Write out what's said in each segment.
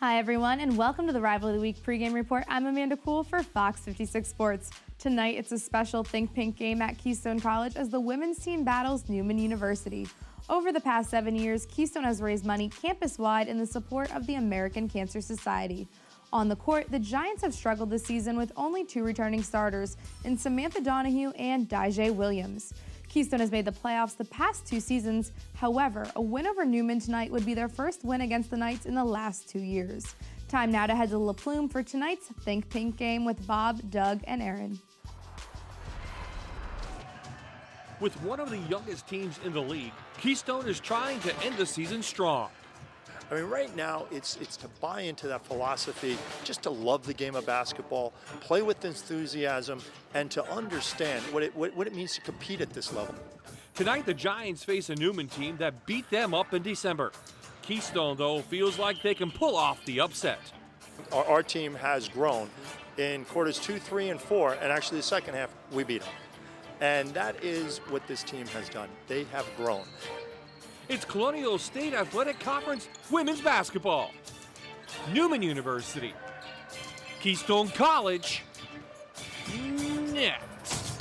Hi everyone, and welcome to the Rival of the Week pregame report. I'm Amanda Kuhl for Fox 56 Sports. Tonight, it's a special Think Pink game at Keystone College as the women's team battles Neumann University. Over the past 7 years, Keystone has raised money campus-wide in the support of the American Cancer Society. On the court, the Giants have struggled this season with only 2 returning starters in Samantha Donahue and Daijay Williams. Keystone has made the playoffs the past 2 seasons. However, a win over Neumann tonight would be their first win against the Knights in the last 2 years. Time now to head to La Plume for tonight's Think Pink game with Bob, Doug, and Aaron. With one of the youngest teams in the league, Keystone is trying to end the season strong. I mean, right now, it's to buy into that philosophy, just to love the game of basketball, play with enthusiasm, and to understand what it means to compete at this level. Tonight, the Giants face a Neumann team that beat them up in December. Keystone, though, feels like they can pull off the upset. Our team has grown in quarters 2, 3, and 4, and actually the second half, we beat them. And that is what this team has done. They have grown. It's Colonial State Athletic Conference women's basketball. Neumann University. Keystone College. Next.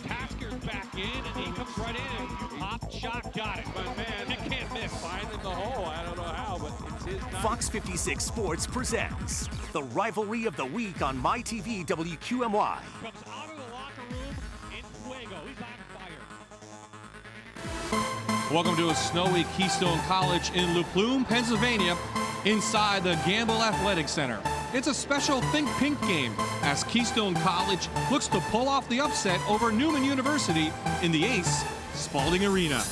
Tasker's back in, and he comes right in. Pop shot, got it. But man, he can't miss. Finding the hole. I don't know how, but it's his night. Fox 56 Sports presents the Rivalry of the Week on MyTV WQMY. Comes out of the locker room in fuego. He's on fire. Welcome to a snowy Keystone College in La Plume, Pennsylvania, inside the Gamble Athletic Center. It's a special Think Pink game as Keystone College looks to pull off the upset over Neumann University in the Ace Spalding Arena.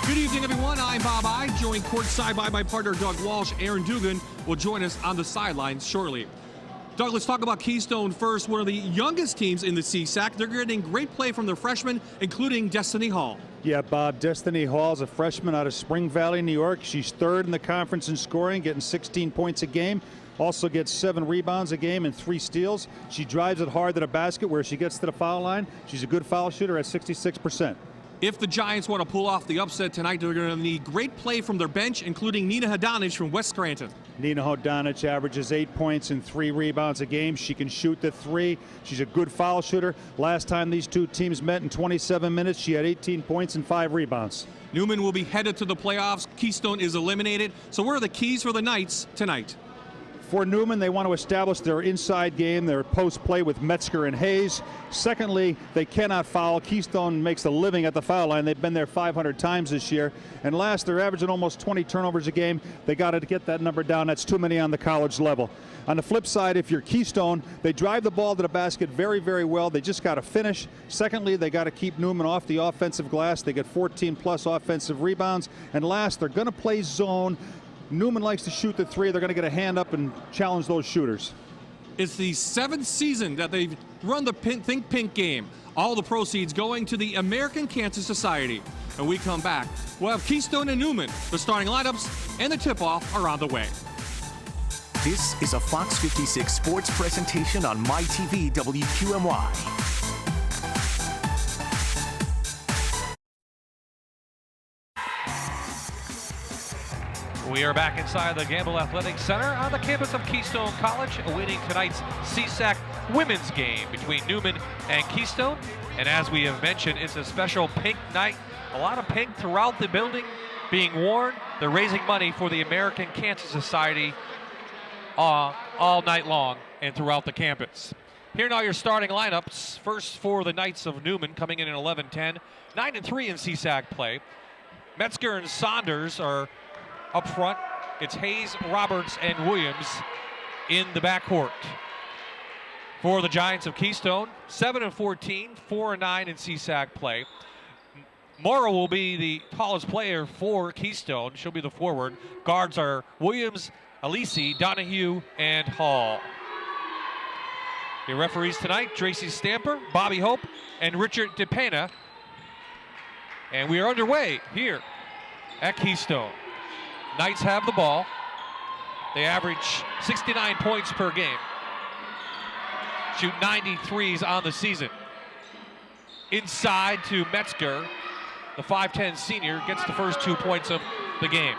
Good evening, everyone. I'm Bob I, joined courtside by my partner Doug Walsh. Aaron Dugan will join us on the sidelines shortly. Doug, let's talk about Keystone first. One of the youngest teams in the CSAC. They're getting great play from their freshmen, including Destiny Hall. Yeah, Bob, Destiny Hall is a freshman out of Spring Valley, New York. She's 3rd in the conference in scoring, getting 16 points a game. Also gets 7 rebounds a game and 3 steals. She drives it hard to the basket where she gets to the foul line. She's a good foul shooter at 66%. If the Giants want to pull off the upset tonight, they're going to need great play from their bench, including Nina Hadonich from West Scranton. Nina Hadonich averages 8 points and 3 rebounds a game. She can shoot the 3. She's a good foul shooter. Last time these two teams met in 27 minutes, she had 18 points and 5 rebounds. Neumann will be headed to the playoffs. Keystone is eliminated. So what are the keys for the Knights tonight? For Neumann, they want to establish their inside game, their post play with Metzger and Hayes. Secondly, they cannot foul. Keystone makes a living at the foul line. They've been there 500 times this year. And last, they're averaging almost 20 turnovers a game. They got to get that number down. That's too many on the college level. On the flip side, if you're Keystone, they drive the ball to the basket very, very well. They just got to finish. Secondly, they got to keep Neumann off the offensive glass. They get 14-plus offensive rebounds. And last, they're going to play zone. Neumann likes to shoot the 3. They're going to get a hand up and challenge those shooters. It's the 7th season that they've run the Think Pink game. All the proceeds going to the American Cancer Society. When we come back, we'll have Keystone and Neumann. The starting lineups and the tip-off are on the way. This is a Fox 56 Sports presentation on MyTV WQMY. We are back inside the Gamble Athletic Center on the campus of Keystone College, awaiting tonight's CSAC women's game between Neumann and Keystone. And as we have mentioned, it's a special pink night. A lot of pink throughout the building being worn. They're raising money for the American Cancer Society all night long and throughout the campus. Here now your starting lineups. First for the Knights of Neumann, coming in at 11-10, 9-3 in CSAC play. Metzger and Saunders are up front. It's Hayes, Roberts, and Williams in the backcourt. For the Giants of Keystone, 7-14, 4-9 in CSAC play. Morrow will be the tallest player for Keystone. She'll be the forward. Guards are Williams, Alisi, Donahue, and Hall. Your referees tonight, Tracy Stamper, Bobby Hope, and Richard DePena. And we are underway here at Keystone. Knights have the ball. They average 69 points per game. Shoot 93s on the season. Inside to Metzger. The 5'10 senior gets the first 2 points of the game.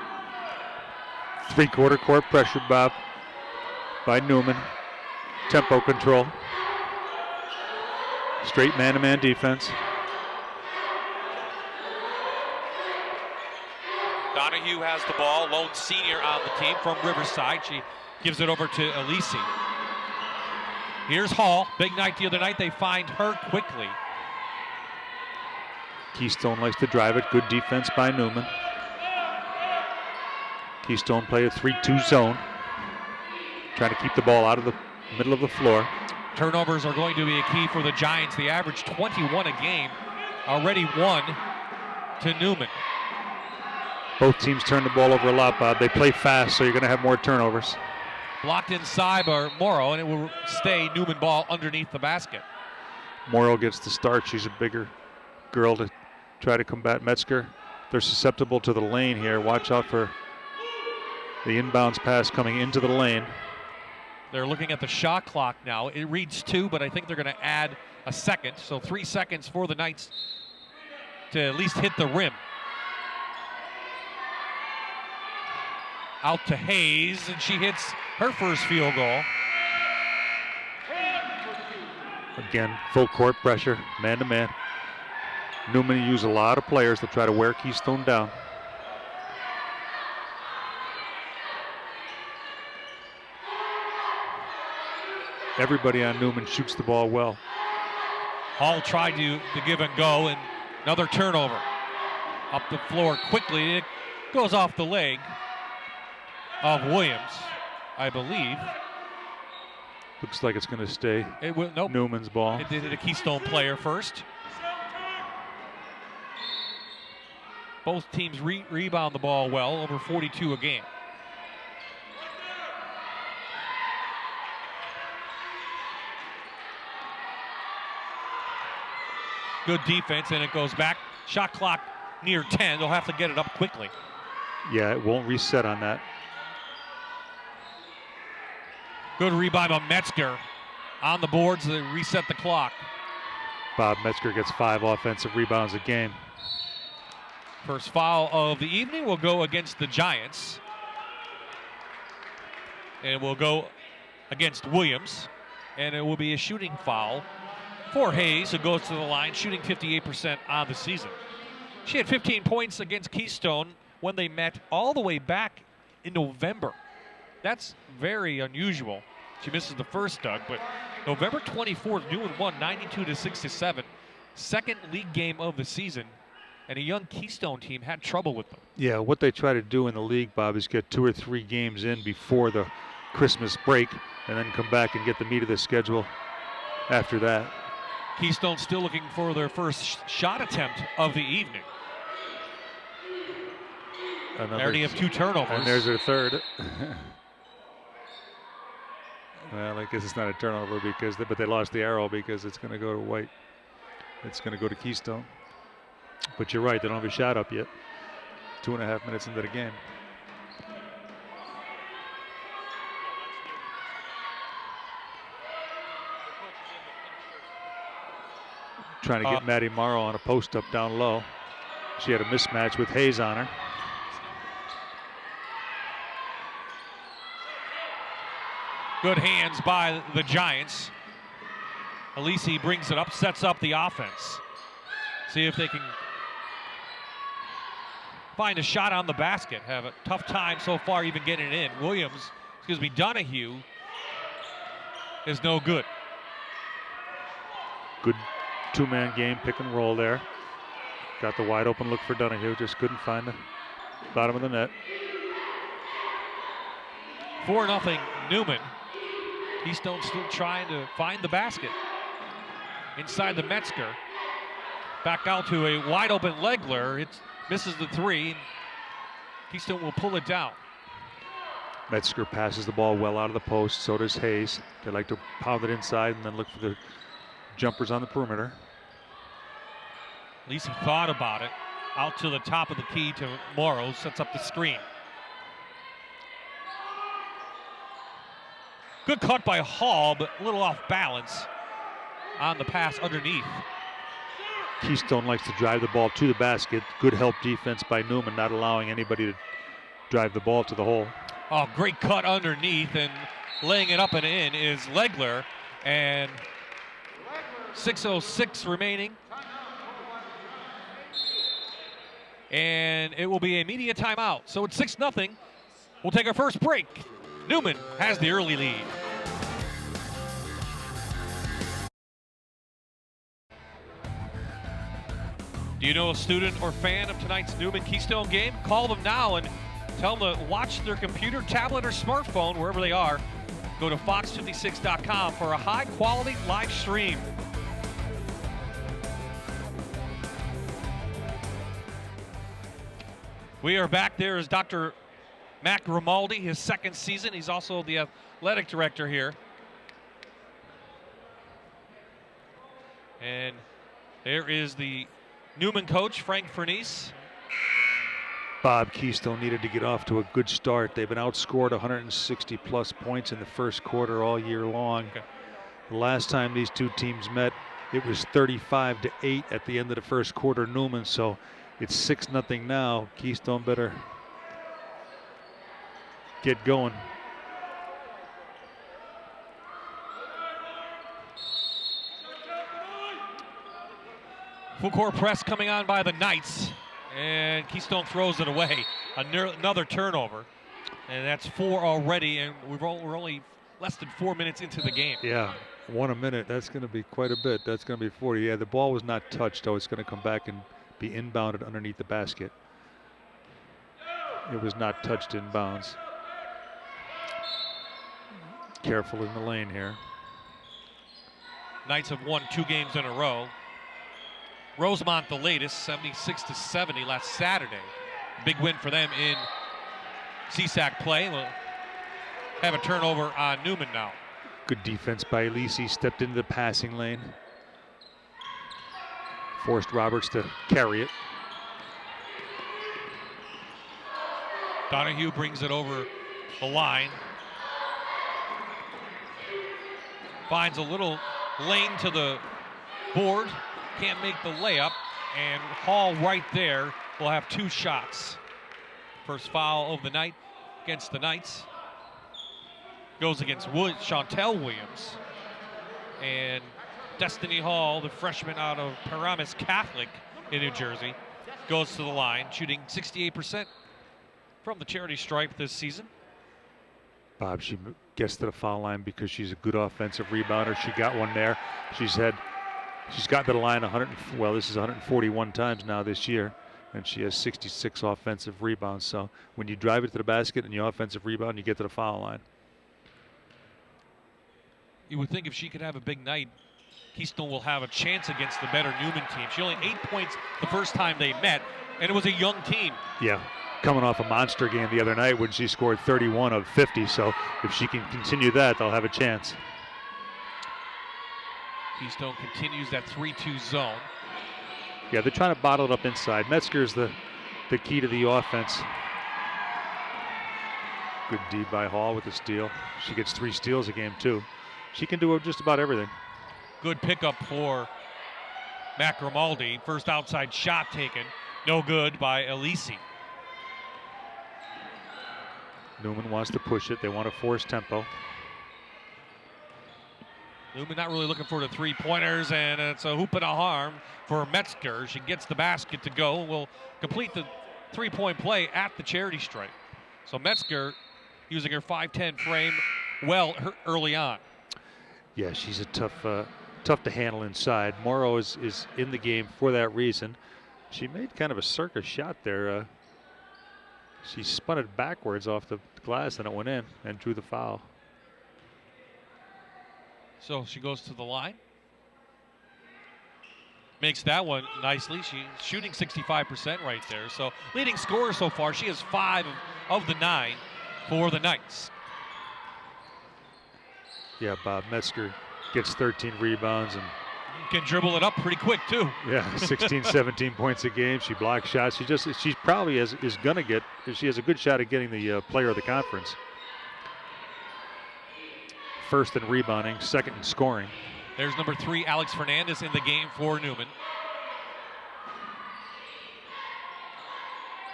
Three-quarter court pressure, Bob, by Neumann. Tempo control. Straight man-to-man defense. Donahue has the ball, lone senior on the team from Riverside. She gives it over to Elise. Here's Hall. Big night the other night. They find her quickly. Keystone likes to drive it. Good defense by Neumann. Keystone play a 3-2 zone. Trying to keep the ball out of the middle of the floor. Turnovers are going to be a key for the Giants. They average 21 a game. Already 1 to Neumann. Both teams turn the ball over a lot, Bob. They play fast, so you're going to have more turnovers. Blocked inside by Morrow, and it will stay Neumann ball underneath the basket. Morrow gets the start. She's a bigger girl to try to combat Metzger. They're susceptible to the lane here. Watch out for the inbounds pass coming into the lane. They're looking at the shot clock now. It reads 2, but I think they're going to add a second. So 3 seconds for the Knights to at least hit the rim. Out to Hayes, and she hits her first field goal. Again, full court pressure, man-to-man. Neumann used a lot of players to try to wear Keystone down. Everybody on Neumann shoots the ball well. Hall tried to give and go, and another turnover. Up the floor quickly. It goes off the leg of Williams, I believe. Looks like it's going to stay nope. Newman's ball. It did a Keystone player first. Both teams rebound the ball well, over 42 a game. Good defense, and it goes back. Shot clock near 10. They'll have to get it up quickly. Yeah, it won't reset on that. Good rebound on Metzger. On the boards, they reset the clock. Bob Metzger gets 5 offensive rebounds a game. First foul of the evening will go against the Giants. And it will go against Williams. And it will be a shooting foul for Hayes, who goes to the line, shooting 58% on the season. She had 15 points against Keystone when they met all the way back in November. That's very unusual. She misses the first, Doug, but November 24th, Neumann won 92-67. Second league game of the season, and a young Keystone team had trouble with them. Yeah, what they try to do in the league, Bob, is get 2 or 3 games in before the Christmas break and then come back and get the meat of the schedule after that. Keystone still looking for their first shot attempt of the evening. They already have 2 turnovers. And there's their third. Well, I guess it's not a turnover but they lost the arrow because it's going to go to White. It's going to go to Keystone. But you're right, they don't have a shot up yet. 2.5 minutes into the game. Trying to get Maddie Morrow on a post up down low. She had a mismatch with Hayes on her. Good hands by the Giants. Elise brings it up, sets up the offense. See if they can find a shot on the basket. Have a tough time so far even getting it in. Donahue is no good. Good 2-man game, pick and roll there. Got the wide open look for Donahue, just couldn't find the bottom of the net. 4-0 Neumann. Keystone still trying to find the basket. Inside the Metzger. Back out to a wide open Legler. It misses the 3. Keystone will pull it down. Metzger passes the ball well out of the post, so does Hayes. They like to pound it inside and then look for the jumpers on the perimeter. At least he thought about it. Out to the top of the key to Morrow, sets up the screen. Good cut by Hall, but a little off balance on the pass underneath. Keystone likes to drive the ball to the basket. Good help defense by Neumann, not allowing anybody to drive the ball to the hole. Oh, great cut underneath, and laying it up and in is Legler. And 6:06 remaining. And it will be a media timeout. So it's 6-0. We'll take our first break. Neumann has the early lead. Do you know a student or fan of tonight's Neumann-Keystone game? Call them now and tell them to watch their computer, tablet, or smartphone, wherever they are. Go to fox56.com for a high-quality live stream. We are back. There is Dr. Mac Grimaldi, his second season. He's also the athletic director here. And there is the Neumann coach, Frank Fernice. Bob, Keystone needed to get off to a good start. They've been outscored 160-plus points in the first quarter all year long. Okay. The last time these two teams met, it was 35-8 at the end of the first quarter, Neumann. So it's 6-0 now. Keystone better get going. Full court press coming on by the Knights, and Keystone throws it away. Another turnover, and that's 4 already, and we're only less than 4 minutes into the game. Yeah, 1 a minute. That's going to be quite a bit. That's going to be 40. Yeah, the ball was not touched, though. It's going to come back and be inbounded underneath the basket. It was not touched in bounds. Careful in the lane here. Knights have won 2 games in a row. Rosemont the latest, 76-70 last Saturday. Big win for them in CSAC play. We'll have a turnover on Neumann now. Good defense by Elise. Stepped into the passing lane. Forced Roberts to carry it. Donahue brings it over the line. Finds a little lane to the board. Can't make the layup, and Hall right there will have 2 shots. First foul of the night against the Knights. Goes against Chantel Williams. And Destiny Hall, the freshman out of Paramus Catholic in New Jersey, goes to the line, shooting 68% from the charity stripe this season. Bob, she gets to the foul line because she's a good offensive rebounder. She got one there. She's got to the line this is 141 times now this year, and she has 66 offensive rebounds. So when you drive it to the basket and you offensive rebound, you get to the foul line. You would think if she could have a big night, Keystone will have a chance against the better Neumann team. She only 8 points the first time they met, and it was a young team. Yeah, coming off a monster game the other night when she scored 31 of 50. So if she can continue that, they'll have a chance. Keystone continues that 3-2 zone. Yeah, they're trying to bottle it up inside. Metzger's the key to the offense. Good D by Hall with the steal. She gets 3 steals a game, too. She can do just about everything. Good pickup for Mac Grimaldi. First outside shot taken. No good by Elise. Neumann wants to push it. They want to force tempo. Neumann not really looking for the 3-pointers, and it's a hoop and a harm for Metzger. She gets the basket to go. Will complete the 3-point play at the charity stripe. So Metzger using her 5'10" frame well early on. Yeah, she's a tough to handle inside. Morrow is in the game for that reason. She made kind of a circus shot there. She spun it backwards off the glass and it went in and drew the foul. So she goes to the line. Makes that one nicely. She's shooting 65% right there. So leading scorer so far, she has 5 of the 9 for the Knights. Yeah, Bob Metzger gets 13 rebounds and can dribble it up pretty quick too. Yeah, 16, 17 points a game. She blocks shots. She probably is going to get. She has a good shot at getting the player of the conference. First in rebounding, second in scoring. There's number 3, Alex Fernandez, in the game for Neumann.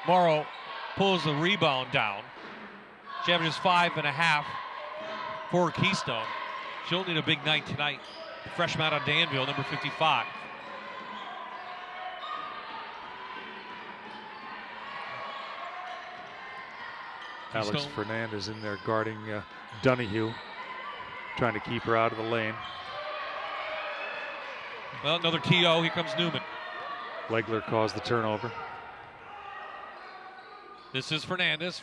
Morrow pulls the rebound down. She averages 5.5 for Keystone. She'll need a big night tonight. The freshman out of Danville, number 55. Alex Fernandez in there guarding Donahue, trying to keep her out of the lane. Well, another TO. Here comes Neumann. Legler caused the turnover. This is Fernandez.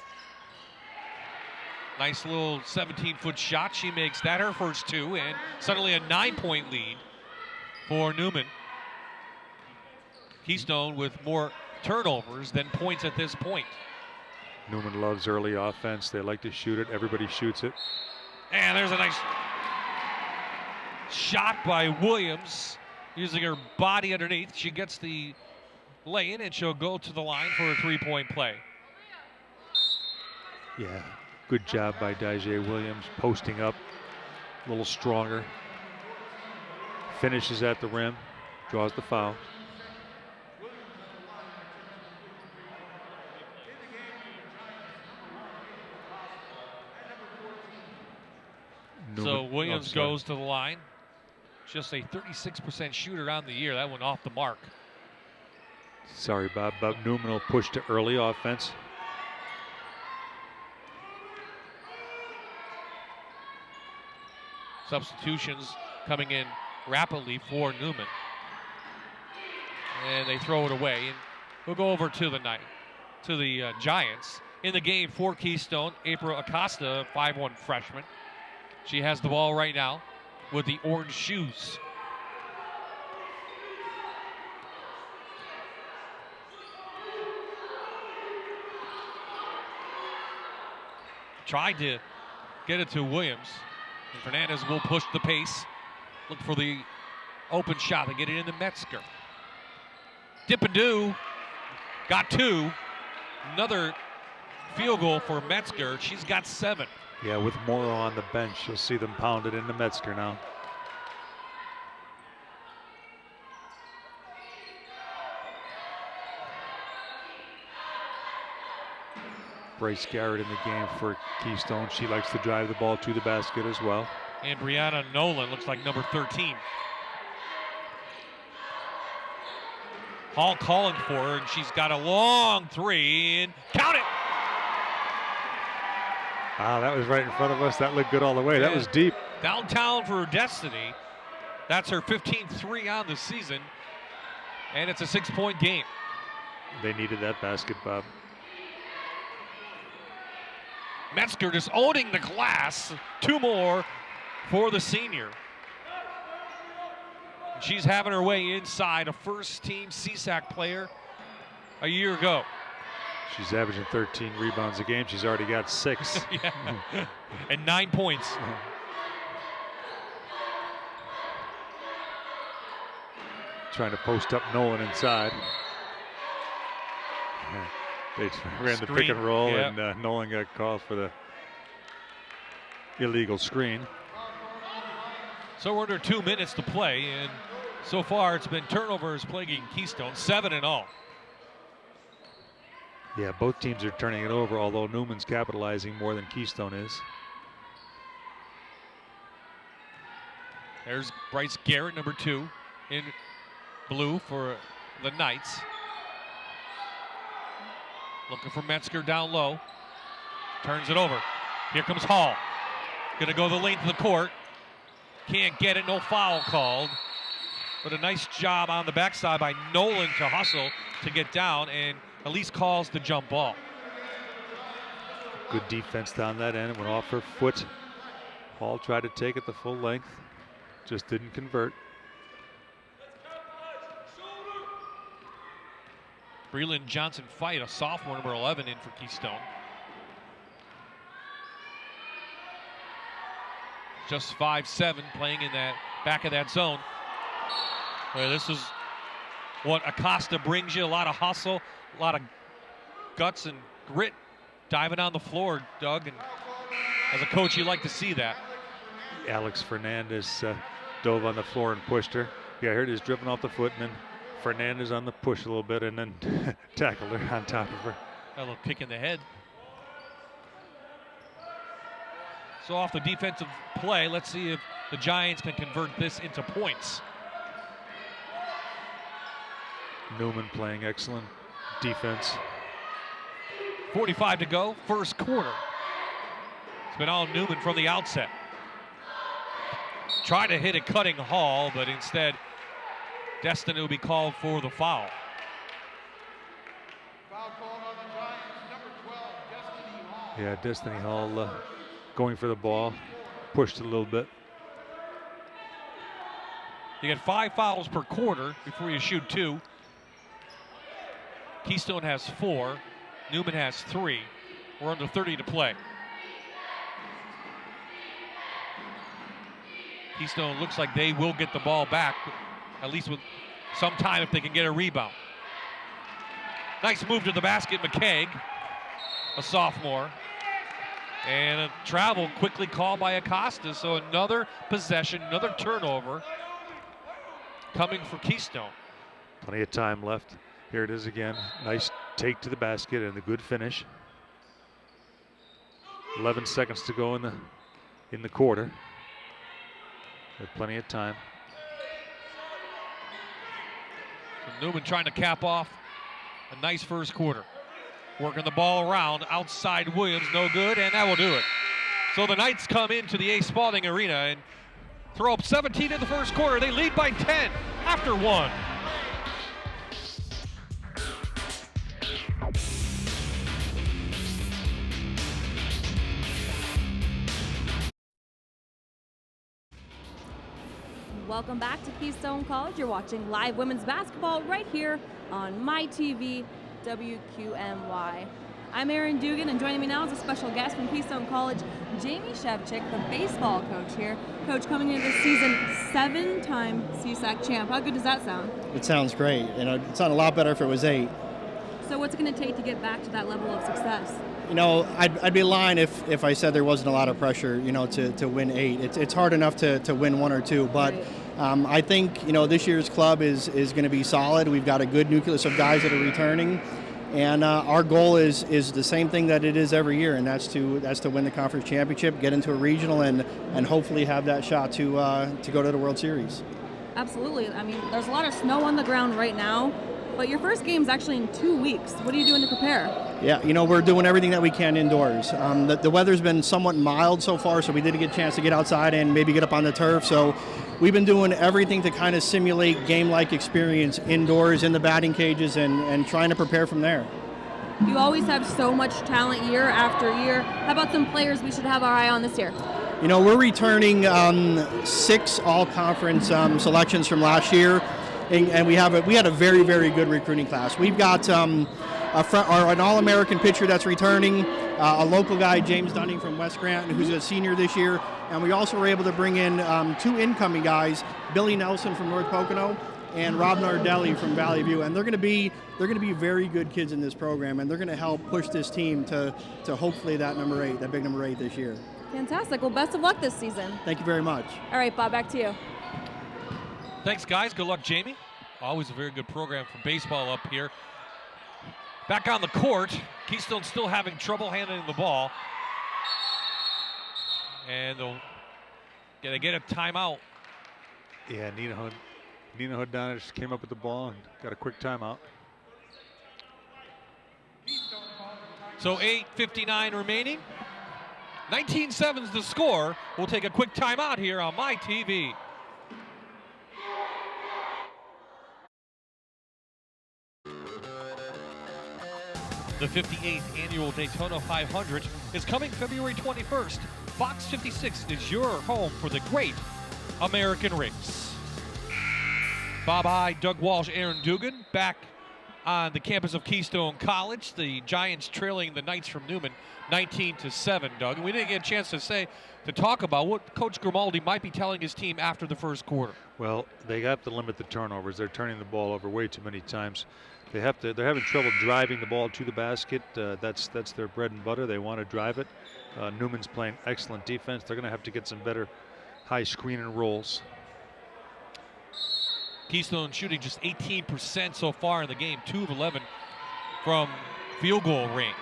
Nice little 17-foot shot. She makes that her first two, and suddenly a 9-point lead for Neumann. Keystone with more turnovers than points at this point. Neumann loves early offense. They like to shoot it. Everybody shoots it. And there's a nice shot by Williams, using her body underneath. She gets the lay-in, and she'll go to the line for a three-point play. Yeah, good job by Daijah Williams, posting up a little stronger. Finishes at the rim, draws the foul. So Williams goes to the line. Just a 36% shooter on the year. That went off the mark. Sorry, Bob. Neumann will push to early offense. Substitutions coming in rapidly for Neumann. And they throw it away. And we'll go over to the Giants. In the game for Keystone, April Acosta, 5'1" freshman. She has the ball right now with the orange shoes. Tried to get it to Williams. And Fernandez will push the pace. Look for the open shot. They get it into Metzger. Dip and do. Got two. Another field goal for Metzger. She's got 7. Yeah, with Morrow on the bench, you'll see them pound it into Metzger now. Bryce Garrett in the game for Keystone. She likes to drive the ball to the basket as well. And Brianna Nolan looks like number 13. Hall calling for her, and she's got a long three, and count it! Wow, that was right in front of us. That looked good all the way. Yeah. That was deep. Downtown for Destiny. That's her 15th three on the season, and it's a 6-point game. They needed that basket, Bob. Metzger just owning the glass. 2 more for the senior. And she's having her way inside, a first-team CSAC player a year ago. She's averaging 13 rebounds a game. She's already got 6. Yeah. And 9 points. Trying to post up Nolan inside. They ran the pick and roll, yep. and Nolan got called for the illegal screen. So we're under 2 minutes to play, and so far it's been turnovers plaguing Keystone, 7 in all. Yeah, both teams are turning it over, although Newman's capitalizing more than Keystone is. There's Bryce Garrett, number 2, in blue for the Knights. Looking for Metzger down low. Turns it over. Here comes Hall. Gonna go the length of the court. Can't get it, no foul called. But a nice job on the backside by Nolan to hustle to get down, and at least calls the jump ball. Good defense down that end. It went off her foot. Hall tried to take it the full length. Just didn't convert. Breland Johnson Fight, a sophomore, number 11, in for Keystone. Just 5'7", playing in that back of that zone. Well, this is what Acosta brings you, a lot of hustle, a lot of guts and grit diving on the floor, Doug. And as a coach, you like to see that. Alex Fernandez dove on the floor and pushed her. Yeah, here it is, driven off the foot, and then Fernandez on the push a little bit, and then tackled her on top of her. A little kick in the head. So off the defensive play, let's see if the Giants can convert this into points. Neumann playing excellent defense. 45 to go, first quarter. It's been all Neumann from the outset. Tried to hit a cutting Hall, but instead, Destiny will be called for the foul. Foul called on the Giants, number 12, Destiny Hall. Yeah, Destiny Hall going for the ball, pushed it a little bit. You get 5 fouls per quarter before you shoot 2. Keystone has 4. Neumann has 3. We're under 30 to play. Keystone looks like they will get the ball back, at least with some time if they can get a rebound. Nice move to the basket, McKaig, a sophomore. And a travel quickly called by Acosta, so another possession, another turnover coming for Keystone. Plenty of time left. Here it is again. Nice take to the basket and a good finish. 11 seconds to go in the quarter. With plenty of time. So Neumann trying to cap off a nice first quarter. Working the ball around, outside Williams, no good, and that will do it. So the Knights come into the A. Spalding Arena and throw up 17 in the first quarter. They lead by 10 after 1. Welcome back to Keystone College. You're watching live women's basketball right here on MyTV WQMY. I'm Erin Dugan, and joining me now is a special guest from Keystone College, Jamie Shevchik, the baseball coach here. Coach, coming into this season, 7-time CSAC champ. How good does that sound? It sounds great. You know, it'd sound a lot better if it was 8. So what's it going to take to get back to that level of success? You know, I'd be lying if I said there wasn't a lot of pressure, you know, to win 8. It's hard enough to win 1 or 2, but right. I think, you know, this year's club is going to be solid. We've got a good nucleus of guys that are returning, and our goal is the same thing that it is every year, and that's to win the conference championship, get into a regional, and hopefully have that shot to go to the World Series. Absolutely. I mean, there's a lot of snow on the ground right now, but your first game is actually in 2 weeks. What are you doing to prepare? Yeah, you know, we're doing everything that we can indoors. The weather's been somewhat mild so far, so we didn't get a chance to get outside and maybe get up on the turf. So we've been doing everything to kind of simulate game-like experience indoors in the batting cages and trying to prepare from there. You always have so much talent year after year. How about some players we should have our eye on this year? You know, we're returning 6 all-conference selections from last year, and we had a very, very good recruiting class. We've got an All-American pitcher that's returning, a local guy, James Dunning from West Grant, who's a senior this year, and we also were able to bring in 2 incoming guys, Billy Nelson from North Pocono and Rob Nardelli from Valley View, and they're going to be very good kids in this program, and they're going to help push this team to hopefully that big number 8 this year. Fantastic. Well, best of luck this season. Thank you very much. All right, Bob, back to you. Thanks, guys. Good luck, Jamie. Always a very good program for baseball up here. Back on the court, Keystone still having trouble handling the ball. And they'll get a timeout. Yeah, Nina Hodanish came up with the ball and got a quick timeout. So 8:59 remaining. 19-7's the score. We'll take a quick timeout here on MyTV. The 58th annual Daytona 500 is coming February 21st. Fox 56 is your home for the great American race. Bob Hyde, Doug Walsh, Aaron Dugan back on the campus of Keystone College. The Giants trailing the Knights from Neumann 19-7, Doug. And we didn't get a chance to talk about what Coach Grimaldi might be telling his team after the first quarter. Well, they have to limit the turnovers. They're turning the ball over way too many times. They're having trouble driving the ball to the basket. That's their bread and butter. They want to drive it. Neumann's playing excellent defense. They're going to have to get some better high screen and rolls. Keystone shooting just 18% so far in the game, 2 of 11 from field goal range.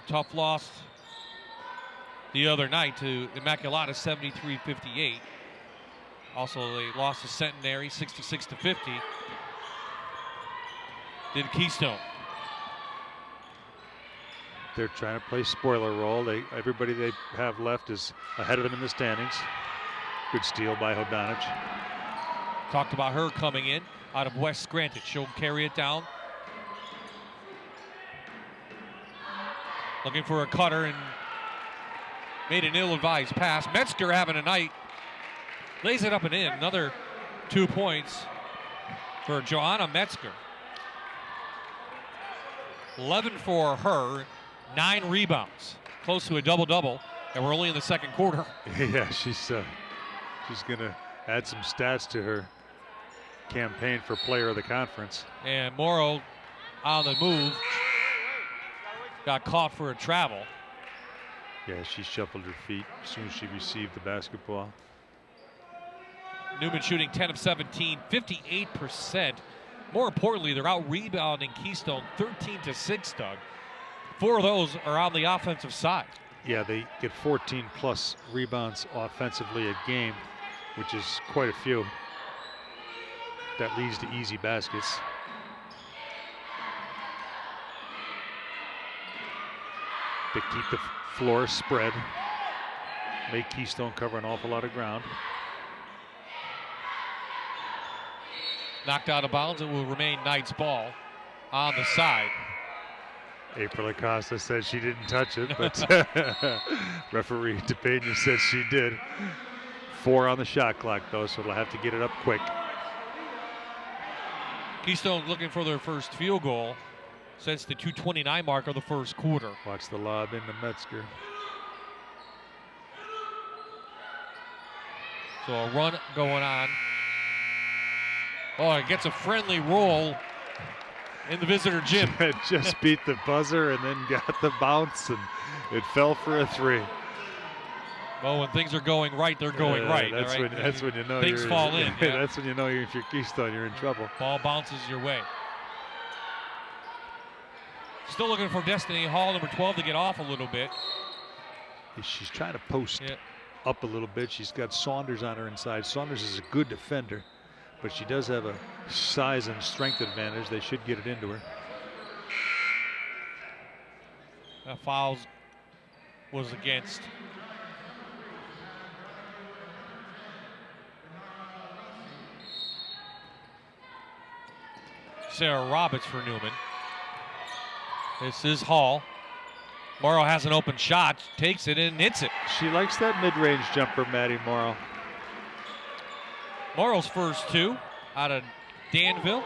Tough loss the other night to Immaculata, 73-58. Also, they lost to Centenary, 66-50. Did Keystone. They're trying to play spoiler role. Everybody they have left is ahead of them in the standings. Good steal by Hodonich. Talked about her coming in out of West Scranton. She'll carry it down. Looking for a cutter and made an ill-advised pass. Metzger having a night. Lays it up and in. Another 2 points for Joanna Metzger. 11 for her, 9 rebounds. Close to a double-double, and we're only in the second quarter. Yeah, she's going to add some stats to her campaign for player of the conference. And Morrow on the move. Got caught for a travel. Yeah, she shuffled her feet as soon as she received the basketball. Neumann shooting 10 of 17, 58%. More importantly, they're out rebounding Keystone 13-6, Doug. 4 of those are on the offensive side. Yeah, they get 14 plus rebounds offensively a game, which is quite a few. That leads to easy baskets. They keep the floor spread, make Keystone cover an awful lot of ground. Knocked out of bounds. It will remain Knight's ball on the side. April Acosta said she didn't touch it, but referee DePena said she did. 4 on the shot clock, though, so they'll have to get it up quick. Keystone looking for their first field goal since the 2:29 mark of the first quarter. Watch the lob into Metzger. So a run going on. Oh, it gets a friendly roll in the visitor gym. It just beat the buzzer and then got the bounce, and it fell for a 3. Well, when things are going right, they're going right. That's, right? that's when you know things fall in. Yeah. That's when you know if you're Keystone, you're in trouble. Ball bounces your way. Still looking for Destiny Hall, number 12, to get off a little bit. She's trying to post up a little bit. She's got Saunders on her inside. Saunders is a good defender, but she does have a size and strength advantage. They should get it into her. That fouls was against Sarah Roberts for Neumann. This is Hall. Morrow has an open shot, takes it and hits it. She likes that mid-range jumper, Maddie Morrow. Morrow's first 2 out of Danville.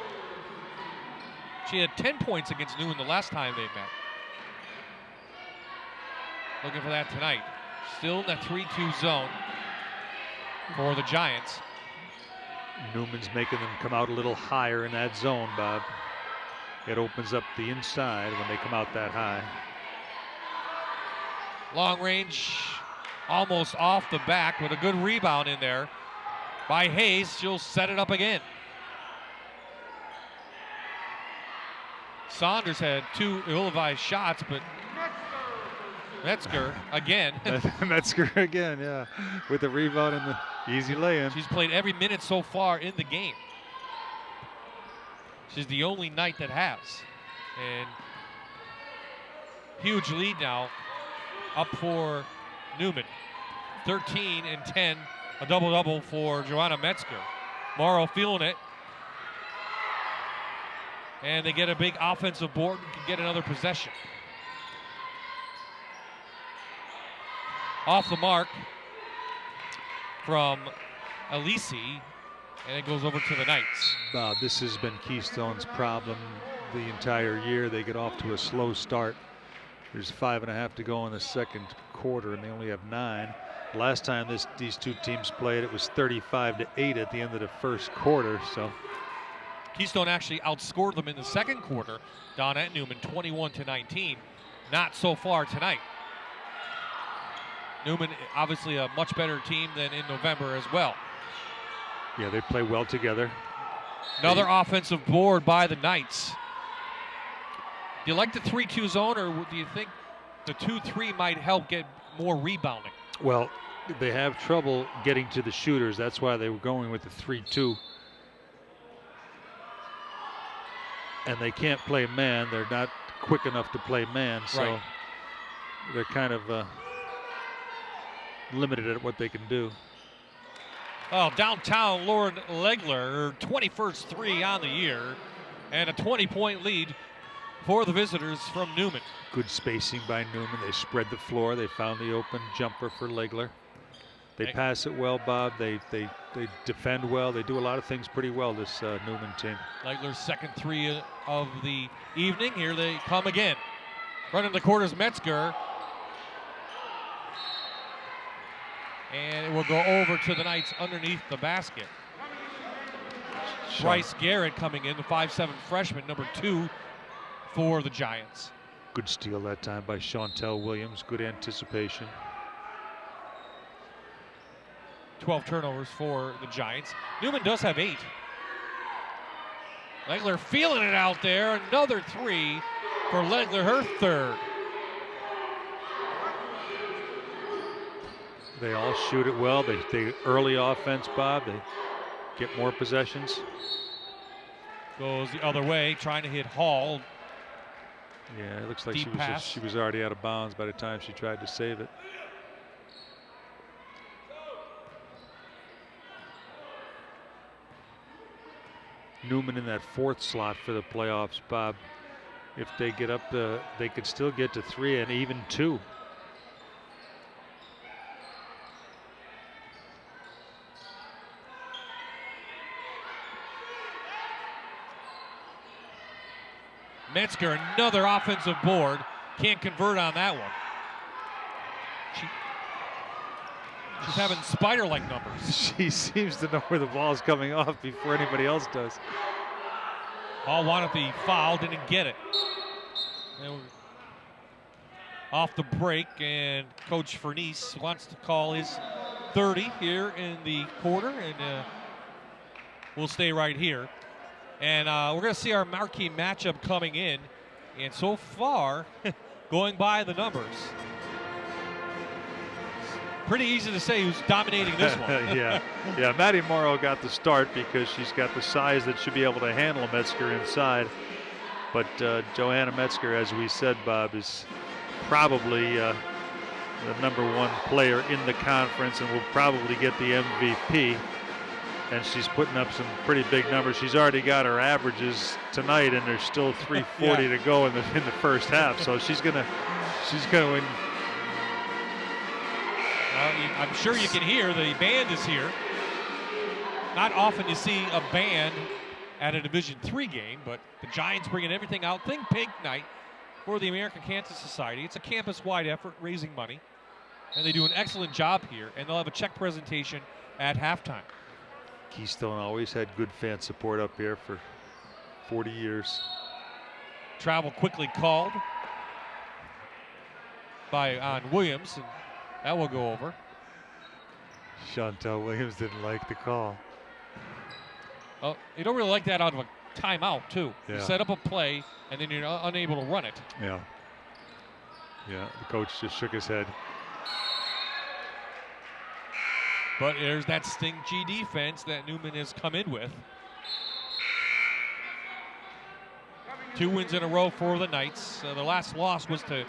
She had 10 points against Neumann the last time they met. Looking for that tonight. Still in that 3-2 zone for the Giants. Newman's making them come out a little higher in that zone, Bob. It opens up the inside when they come out that high. Long range, almost off the back, with a good rebound in there by Hayes. She'll set it up again. Saunders had 2 ill-advised shots, but Metzger again. Metzger again, yeah, with the rebound and the easy lay-in. She's played every minute so far in the game. She's the only Knight that has. And huge lead now up for Neumann. 13 and 10, a double-double for Joanna Metzger. Morrow feeling it. And they get a big offensive board and can get another possession. Off the mark from Alisi, and it goes over to the Knights. Bob, this has been Keystone's problem the entire year. They get off to a slow start. There's 5.5 to go in the second quarter, and they only have 9. Last time these two teams played, it was 35-8 at the end of the first quarter. So Keystone actually outscored them in the second quarter down at Neumann, 21-19. Not so far tonight. Neumann, obviously a much better team than in November as well. Yeah, they play well together. Another offensive board by the Knights. Do you like the 3-2 zone, or do you think the 2-3 might help get more rebounding? Well, they have trouble getting to the shooters. That's why they were going with the 3-2. And they can't play man. They're not quick enough to play man, so they're kind of limited at what they can do. Oh, downtown Lauren Legler, her 21st 3 on the year, and a 20-point lead for the visitors from Neumann. Good spacing by Neumann. They spread the floor. They found the open jumper for Legler. They pass it well, Bob. They defend well. They do a lot of things pretty well, this Neumann team. Legler's second 3 of the evening. Here they come again. Running the quarters, Metzger. And it will go over to the Knights underneath the basket. Bryce Garrett coming in, the 5'7" freshman, number 2 for the Giants. Good steal that time by Chantel Williams. Good anticipation. 12 turnovers for the Giants. Neumann does have 8. Legler feeling it out there. Another 3 for Legler, her 3rd. They all shoot it well. They early offense, Bob. They get more possessions. Goes the other way, trying to hit Hall. Yeah, it looks like she was already out of bounds by the time she tried to save it. Neumann in that 4th slot for the playoffs, Bob. If they get up they could still get to 3 and even 2. Metzger, another offensive board. Can't convert on that one. She's having spider-like numbers. She seems to know where the ball's coming off before anybody else does. Hall wanted the foul, didn't get it. Off the break, and Coach Furnice wants to call his 30 here in the quarter, and we'll stay right here. And we're going to see our marquee matchup coming in. And so far, going by the numbers, pretty easy to say who's dominating this one. yeah. Maddie Morrow got the start because she's got the size that should be able to handle Metzger inside. But Johanna Metzger, as we said, Bob, is probably the #1 player in the conference and will probably get the MVP. And she's putting up some pretty big numbers. She's already got her averages tonight, and there's still 3:40 to go in the first half. So she's gonna win. I'm sure you can hear the band is here. Not often you see a band at a Division III game, but the Giants bringing everything out. Think Pink Night for the American Cancer Society. It's a campus-wide effort raising money, and they do an excellent job here. And they'll have a check presentation at halftime. Keystone always had good fan support up here for 40 years. Travel quickly called on Williams, and that will go over. Chantel Williams didn't like the call. Oh, you don't really like that out of a timeout, too. Yeah. You set up a play, and then you're unable to run it. Yeah, the coach just shook his head. But there's that stingy defense that Neumann has come in with. 2 wins in a row for the Knights. The last loss was to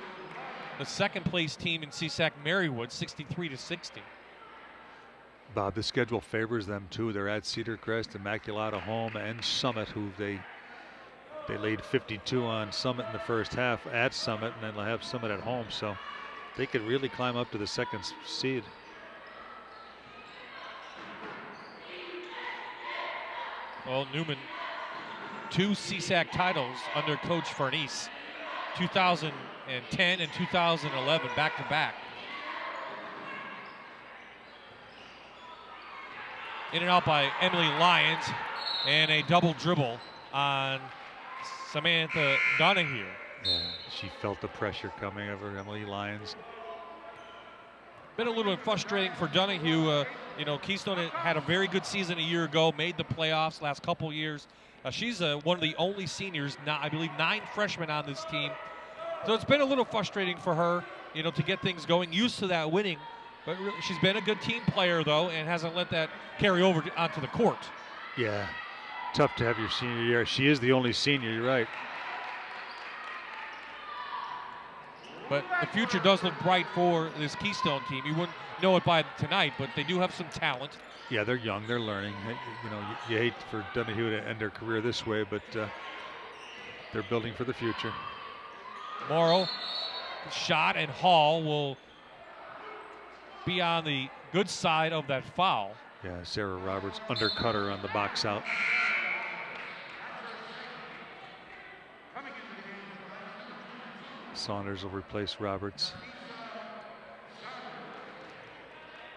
the second-place team in CSAC Marywood, 63-60. Bob, the schedule favors them too. They're at Cedar Crest, Immaculata home, and Summit, who they laid 52 on Summit in the first half at Summit, and then they'll have Summit at home. So they could really climb up to the 2nd seed. Well, Neumann, 2 CSAC titles under Coach Furnice, 2010 and 2011, back-to-back. In and out by Emily Lyons, and a double dribble on Samantha Donahue. Yeah, she felt the pressure coming over Emily Lyons. been a little frustrating for Donahue. You know, Keystone had a very good season a year ago, made the playoffs last couple years. She's one of the only seniors, now, I believe 9 freshmen on this team. So it's been a little frustrating for her, you know, to get things going, used to that winning. But she's been a good team player, though, and hasn't let that carry over onto the court. Yeah, tough to have your senior year. She is the only senior, you're right. But the future does look bright for this Keystone team. You wouldn't know it by tonight, but they do have some talent. Yeah, they're young, they're learning. You know, you hate for Donahue to end their career this way, but they're building for the future. Morrow, shot, and Hall will be on the good side of that foul. Yeah, Sarah Roberts undercut her on the box out. Saunders will replace Roberts.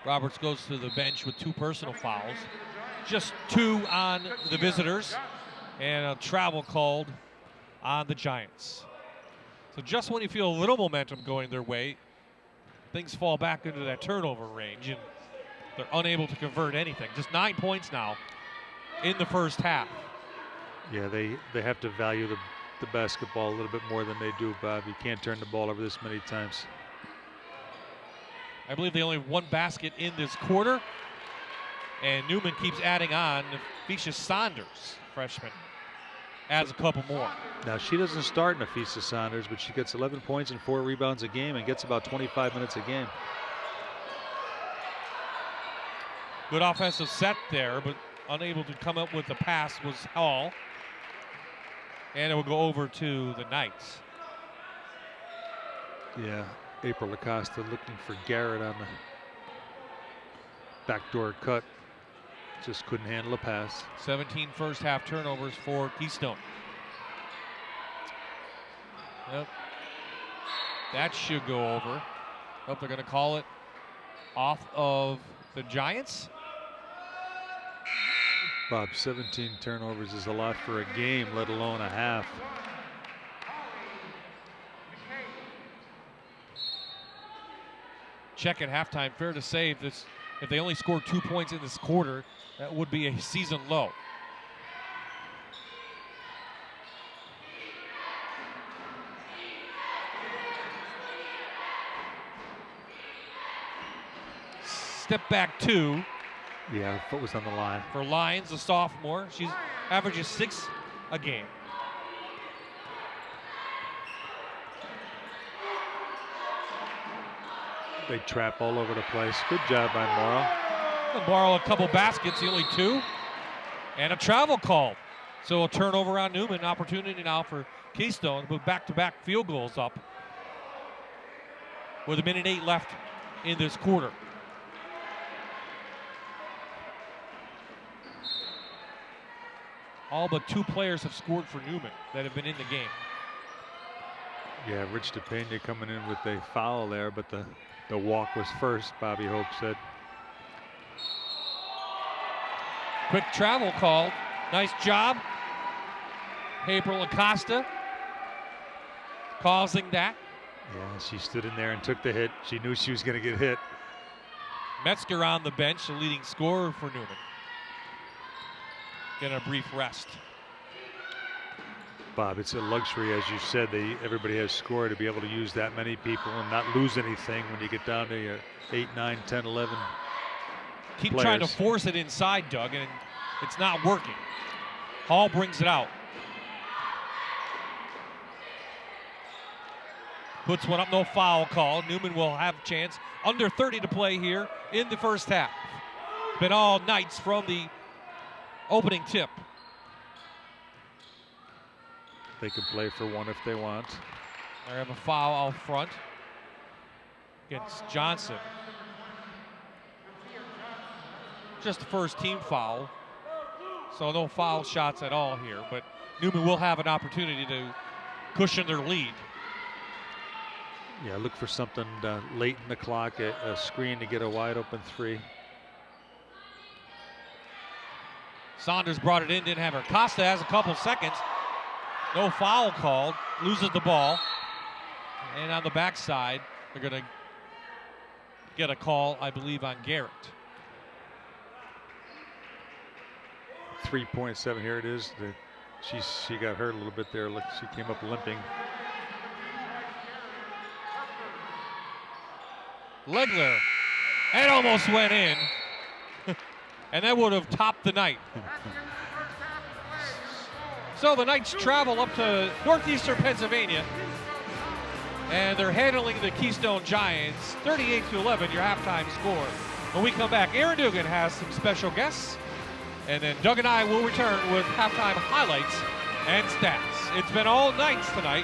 Roberts goes to the bench with 2 personal fouls. Just 2 on the visitors, and a travel called on the Giants. So just when you feel a little momentum going their way, things fall back into that turnover range, and they're unable to convert anything. Just 9 points now in the first half. Yeah, they have to value the basketball a little bit more than they do, Bob. You can't turn the ball over this many times. I believe they only have 1 basket in this quarter, and Neumann keeps adding on. Fisha Saunders, freshman, adds a couple more. Now, she doesn't start Nafisa Saunders, but she gets 11 points and 4 rebounds a game and gets about 25 minutes a game. Good offensive set there, but unable to come up with the pass was Hall. And it will go over to the Knights. Yeah, April Acosta looking for Garrett on the backdoor cut. Just couldn't handle a pass. 17 first half turnovers for Keystone. Yep. That should go over. Hope they're going to call it off of the Giants. Bob, 17 turnovers is a lot for a game, let alone a half. Check at halftime. Fair to say, if they only scored 2 points in this quarter, that would be a season low. Step back 2. Yeah, foot was on the line. For Lyons, the sophomore. She's averages 6 a game. They trap all over the place. Good job by Morrow. Morrow a couple baskets, the only 2. And a travel call. So a turnover on Neumann. Opportunity now for Keystone to move back-to-back field goals up with 1:08 left in this quarter. All but 2 players have scored for Neumann that have been in the game. Yeah, Rich DePena coming in with a foul there, but the walk was first, Bobby Hope said. Quick travel call. Nice job. April Acosta causing that. Yeah, she stood in there and took the hit. She knew she was going to get hit. Metzger on the bench, the leading scorer for Neumann. Getting a brief rest. Bob, it's a luxury, as you said. Everybody has scored to be able to use that many people and not lose anything when you get down to your 8, 9, 10, 11 Keep players. trying to force it inside, Doug, and it's not working. Hall brings it out. Puts one up, no foul call. Neumann will have a chance. Under 30 to play here in the first half. It's been all Knights from the opening tip. They can play for one if they want. They have a foul out front against Johnson. Just the first team foul. So no foul shots at all here, but Neumann will have an opportunity to cushion their lead. Yeah, look for something late in the clock, a screen to get a wide open 3. Saunders brought it in, didn't have her. Costa has a couple seconds. No foul called, loses the ball. And on the backside, they're going to get a call, I believe, on Garrett. 3.7, here it is. She got hurt a little bit there. Look, she came up limping. Legler, it almost went in, and that would have topped the night. So the Knights travel up to northeastern Pennsylvania, and they're handling the Keystone Giants 38-11, your halftime score. When we come back, Aaron Dugan has some special guests, and then Doug and I will return with halftime highlights and stats. It's been all Knights tonight.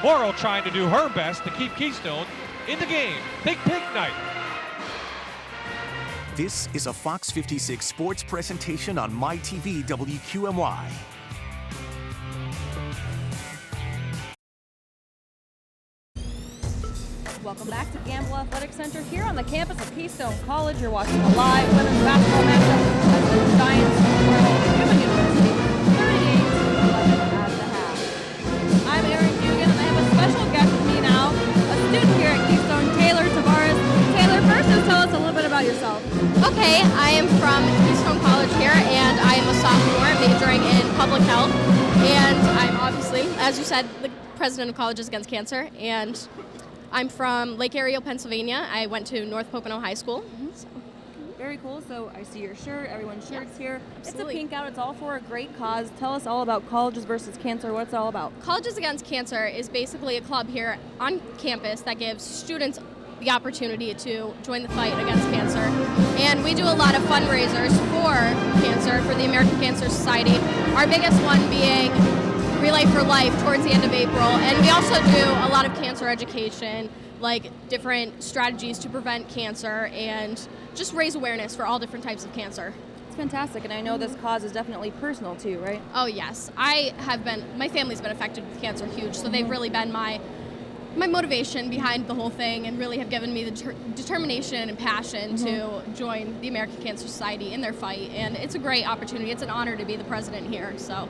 Morrow trying to do her best to keep Keystone in the game. Think Pink Night. This is a Fox 56 sports presentation on MyTV WQMY. Welcome back to Gamble Athletic Center here on the campus of Keystone College. You're watching a live women's basketball matchup as the Giants roll Neumann University 38-11 at the half. I'm Aaron Dugan, and I have a special guest with me now, a student here at Keystone, Taylor Tavares. Taylor, first just tell us a little bit about yourself. Okay, I am from Keystone College here, and I am a sophomore majoring in public health. And I'm obviously, as you said, the president of Colleges Against Cancer. And I'm from Lake Ariel, Pennsylvania. I went to North Pocono High School. So. Very cool. So I see your shirt, everyone's shirts here. Absolutely. It's a pink out. It's all for a great cause. Tell us all about Colleges versus Cancer. What it's all about. Colleges Against Cancer is basically a club here on campus that gives students the opportunity to join the fight against cancer. And we do a lot of fundraisers for cancer, for the American Cancer Society. Our biggest one being Relay for Life towards the end of April. And we also do a lot of cancer education, like different strategies to prevent cancer and just raise awareness for all different types of cancer. It's fantastic, and I know this cause is definitely personal too, right? Oh yes, my family's been affected with cancer huge, so they've really been my motivation behind the whole thing and really have given me the determination and passion to join the American Cancer Society in their fight. And it's a great opportunity. It's an honor to be the president here. So,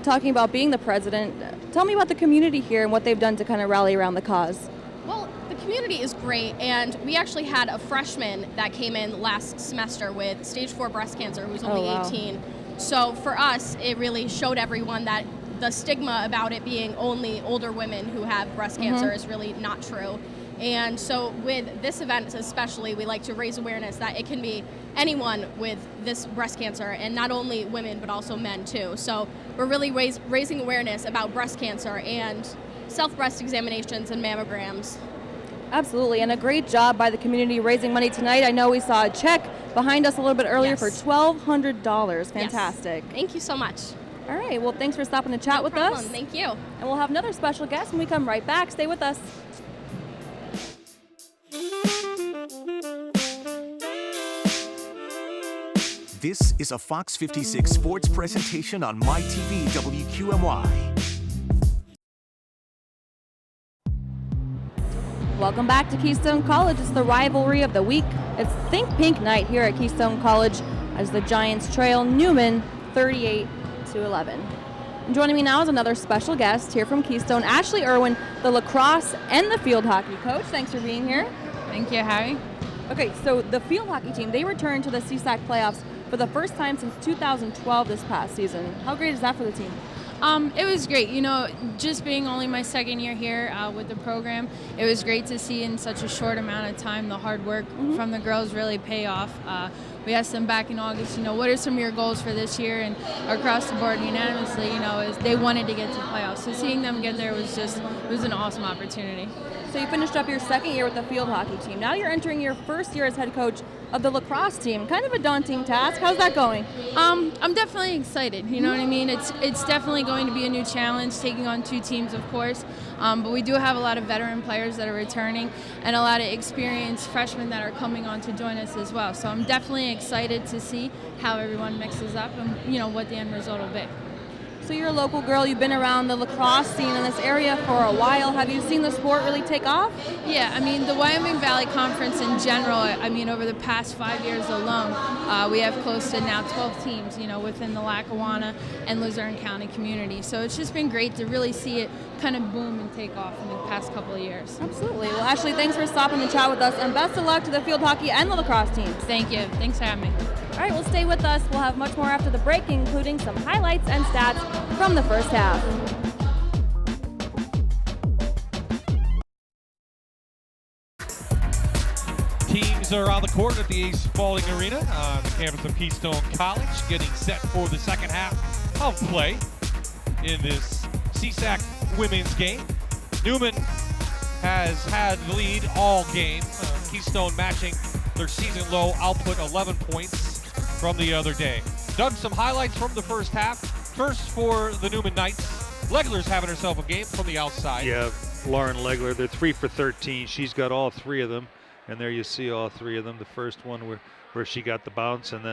talking about being the president, tell me about the community here and what they've done to kind of rally around the cause. Well, the community is great, and we actually had a freshman that came in last semester with stage 4 breast cancer who was only 18. So for us, it really showed everyone that the stigma about it being only older women who have breast cancer is really not true. And so with this event especially, we like to raise awareness that it can be anyone with this breast cancer, and not only women but also men too. So we're really raising awareness about breast cancer and self-breast examinations and mammograms. Absolutely, and a great job by the community raising money tonight. I know we saw a check behind us a little bit earlier for $1,200. Fantastic. Yes. Thank you so much. All right, well, thanks for stopping to chat with us. Thank you. And we'll have another special guest when we come right back. Stay with us. This is a Fox 56 sports presentation on MyTV WQMY. Welcome back to Keystone College. It's the rivalry of the week. It's Think Pink Night here at Keystone College as the Giants trail Neumann 38-11. And joining me now is another special guest here from Keystone, Ashley Irwin, the lacrosse and the field hockey coach. Thanks for being here. Thank you, Harry. Okay, so the field hockey team, they returned to the CSAC playoffs for the first time since 2012 this past season. How great is that for the team? It was great. You know, just being only my second year here with the program, it was great to see in such a short amount of time the hard work from the girls really pay off. We asked them back in August, you know, what are some of your goals for this year? And across the board, unanimously, you know, is they wanted to get to the playoffs. So seeing them get there was an awesome opportunity. So you finished up your second year with the field hockey team. Now you're entering your first year as head coach of the lacrosse team. Kind of a daunting task. How's that going? I'm definitely excited. You know what I mean? It's definitely going to be a new challenge, taking on two teams, of course. But we do have a lot of veteran players that are returning and a lot of experienced freshmen that are coming on to join us as well. So I'm definitely excited to see how everyone mixes up and, you know, what the end result will be. So you're a local girl, you've been around the lacrosse scene in this area for a while. Have you seen the sport really take off? Yeah, I mean, the Wyoming Valley Conference in general, I mean, over the past 5 years alone, we have close to now 12 teams, you know, within the Lackawanna and Luzerne County community. So it's just been great to really see it kind of boom and take off in the past couple of years. Absolutely. Well, Ashley, thanks for stopping to chat with us, and best of luck to the field hockey and the lacrosse teams. Thank you. Thanks for having me. All right, well, stay with us. We'll have much more after the break, including some highlights and stats from the first half. Teams are on the court at the Ace Spalding Arena on the campus of Keystone College, getting set for the second half of play in this CSAC women's game. Neumann has had the lead all game. Keystone matching their season low output, 11 points from the other day. Dug some highlights from the first half. First for the Neumann Knights, Legler's having herself a game from the outside. Yeah, Lauren Legler, they're 3 for 13. She's got all 3 of them, and there you see all 3 of them. The first one where she got the bounce, and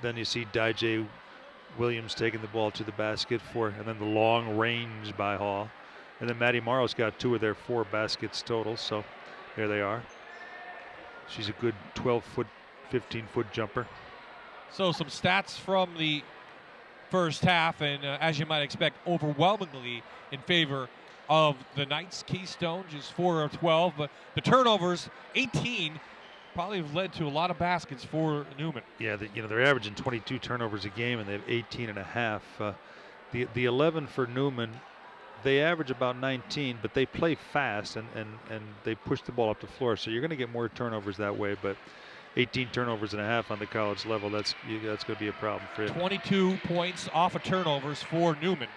then you see Dijay Williams taking the ball to the basket and then the long range by Hall. And then Maddie Morrow's got 2 of their 4 baskets total, so there they are. She's a good 12-foot, 15-foot jumper. So some stats from the first half, and as you might expect, overwhelmingly in favor of the Knights. Keystone just 4 of 12, but the turnovers, 18, probably have led to a lot of baskets for Neumann. Yeah, they're averaging 22 turnovers a game, and they have 18 and a half. The 11 for Neumann, they average about 19, but they play fast and they push the ball up the floor. So you're going to get more turnovers that way, but 18 turnovers and a half on the college level, that's going to be a problem for you. 22 points off of turnovers for Neumann.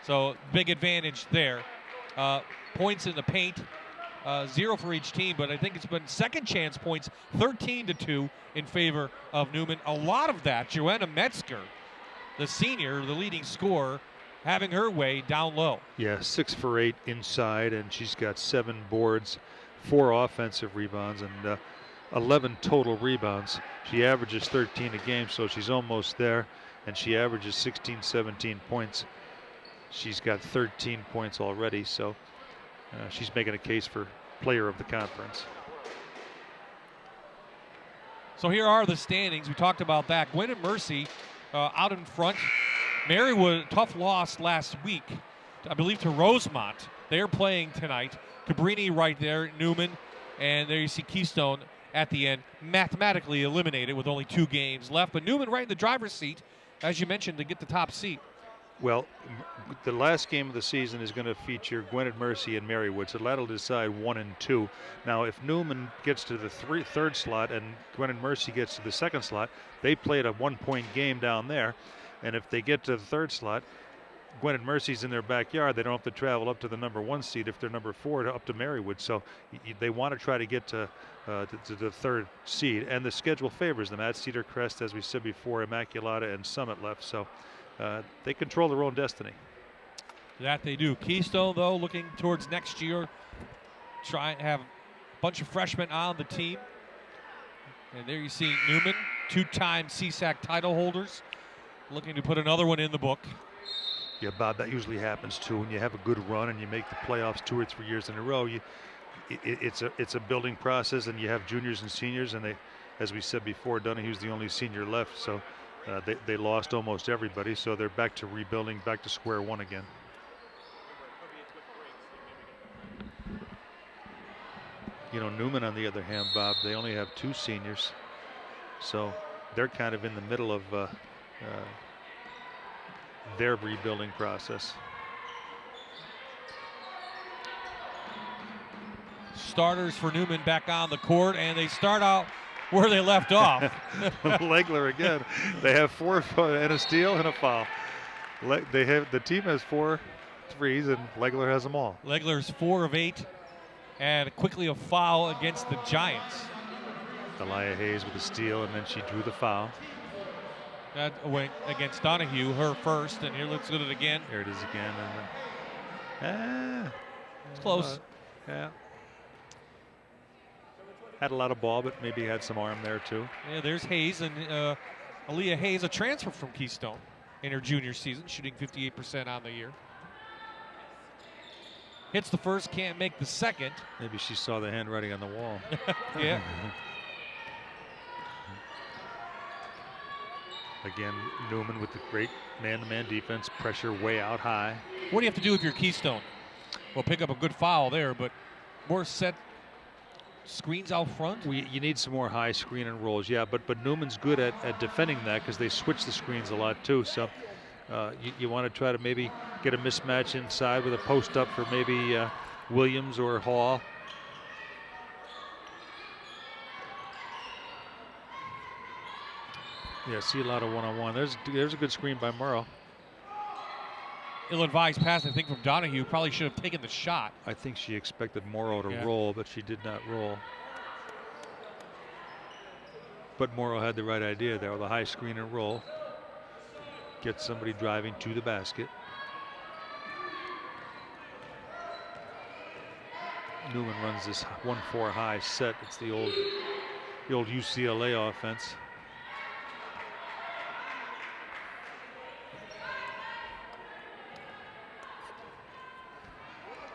So big advantage there. Points in the paint, 0 for each team, but I think it's been second chance points, 13-2 in favor of Neumann. A lot of that, Joanna Metzger, the senior, the leading scorer, having her way down low. Yeah, 6 for 8 inside, and she's got 7 boards, 4 offensive rebounds, and 11 total rebounds. She averages 13 a game, so she's almost there, and she averages 16, 17 points. She's got 13 points already, so she's making a case for player of the conference. So here are the standings. We talked about that. Gwen and Mercy out in front. Marywood, tough loss last week, I believe, to Rosemont. They're playing tonight. Cabrini right there, Neumann, and there you see Keystone at the end, mathematically eliminated with only 2 games left. But Neumann right in the driver's seat, as you mentioned, to get the top seat. Well, the last game of the season is going to feature Gwinnett Mercy and Marywood, so that'll decide 1 and 2. Now, if Neumann gets to the third slot and Gwinnett Mercy gets to the second slot, they played a 1-point game down there. And if they get to the third slot, Gwinnett Mercy's in their backyard. They don't have to travel up to the number 1 seed if they're number 4 up to Marywood. So they want to try to get to the third seed, and the schedule favors them. At Cedar Crest, as we said before, Immaculata and Summit left. So they control their own destiny. That they do. Keystone, though, looking towards next year, try and have a bunch of freshmen on the team. And there you see Neumann, 2-time CSAC title holders, looking to put another one in the book. Yeah, Bob, that usually happens too. When you have a good run and you make the playoffs 2 or 3 years in a row, it's a building process, and you have juniors and seniors, and they, as we said before, Donahue's the only senior left, so they lost almost everybody, so they're back to rebuilding, back to square one again. You know, Neumann, on the other hand, Bob, they only have 2 seniors, so they're kind of in the middle of their rebuilding process. Starters for Neumann back on the court, and they start out where they left off. Legler again. They have 4 and a steal and a foul. The team has 4 threes, and Legler has them all. Legler's 4 of 8, and quickly a foul against the Giants. Elia Hayes with a steal, and then she drew the foul. That went against Donahue, her first, and here let's get it again. There it is again. And it's close. Yeah. Had a lot of ball, but maybe had some arm there too. Yeah, there's Hayes, and Aaliyah Hayes, a transfer from Keystone. in her junior season, shooting 58% on the year. Hits the first, can't make the second. Maybe she saw the handwriting on the wall. Yeah. Again, Neumann with the great man-to-man defense, pressure way out high. What do you have to do if you're Keystone? Well, pick up a good foul there, but more set screens out front? You need some more high screen and rolls, yeah, but Newman's good at defending that because they switch the screens a lot too. So you want to try to maybe get a mismatch inside with a post up for maybe Williams or Hall. Yeah, see a lot of one-on-one. There's a good screen by Morrow. Ill-advised pass, I think, from Donahue. Probably should have taken the shot. I think she expected Morrow to roll, but she did not roll. But Morrow had the right idea there with a high screen and roll. Get somebody driving to the basket. Neumann runs this 1-4 high set. It's the old UCLA offense.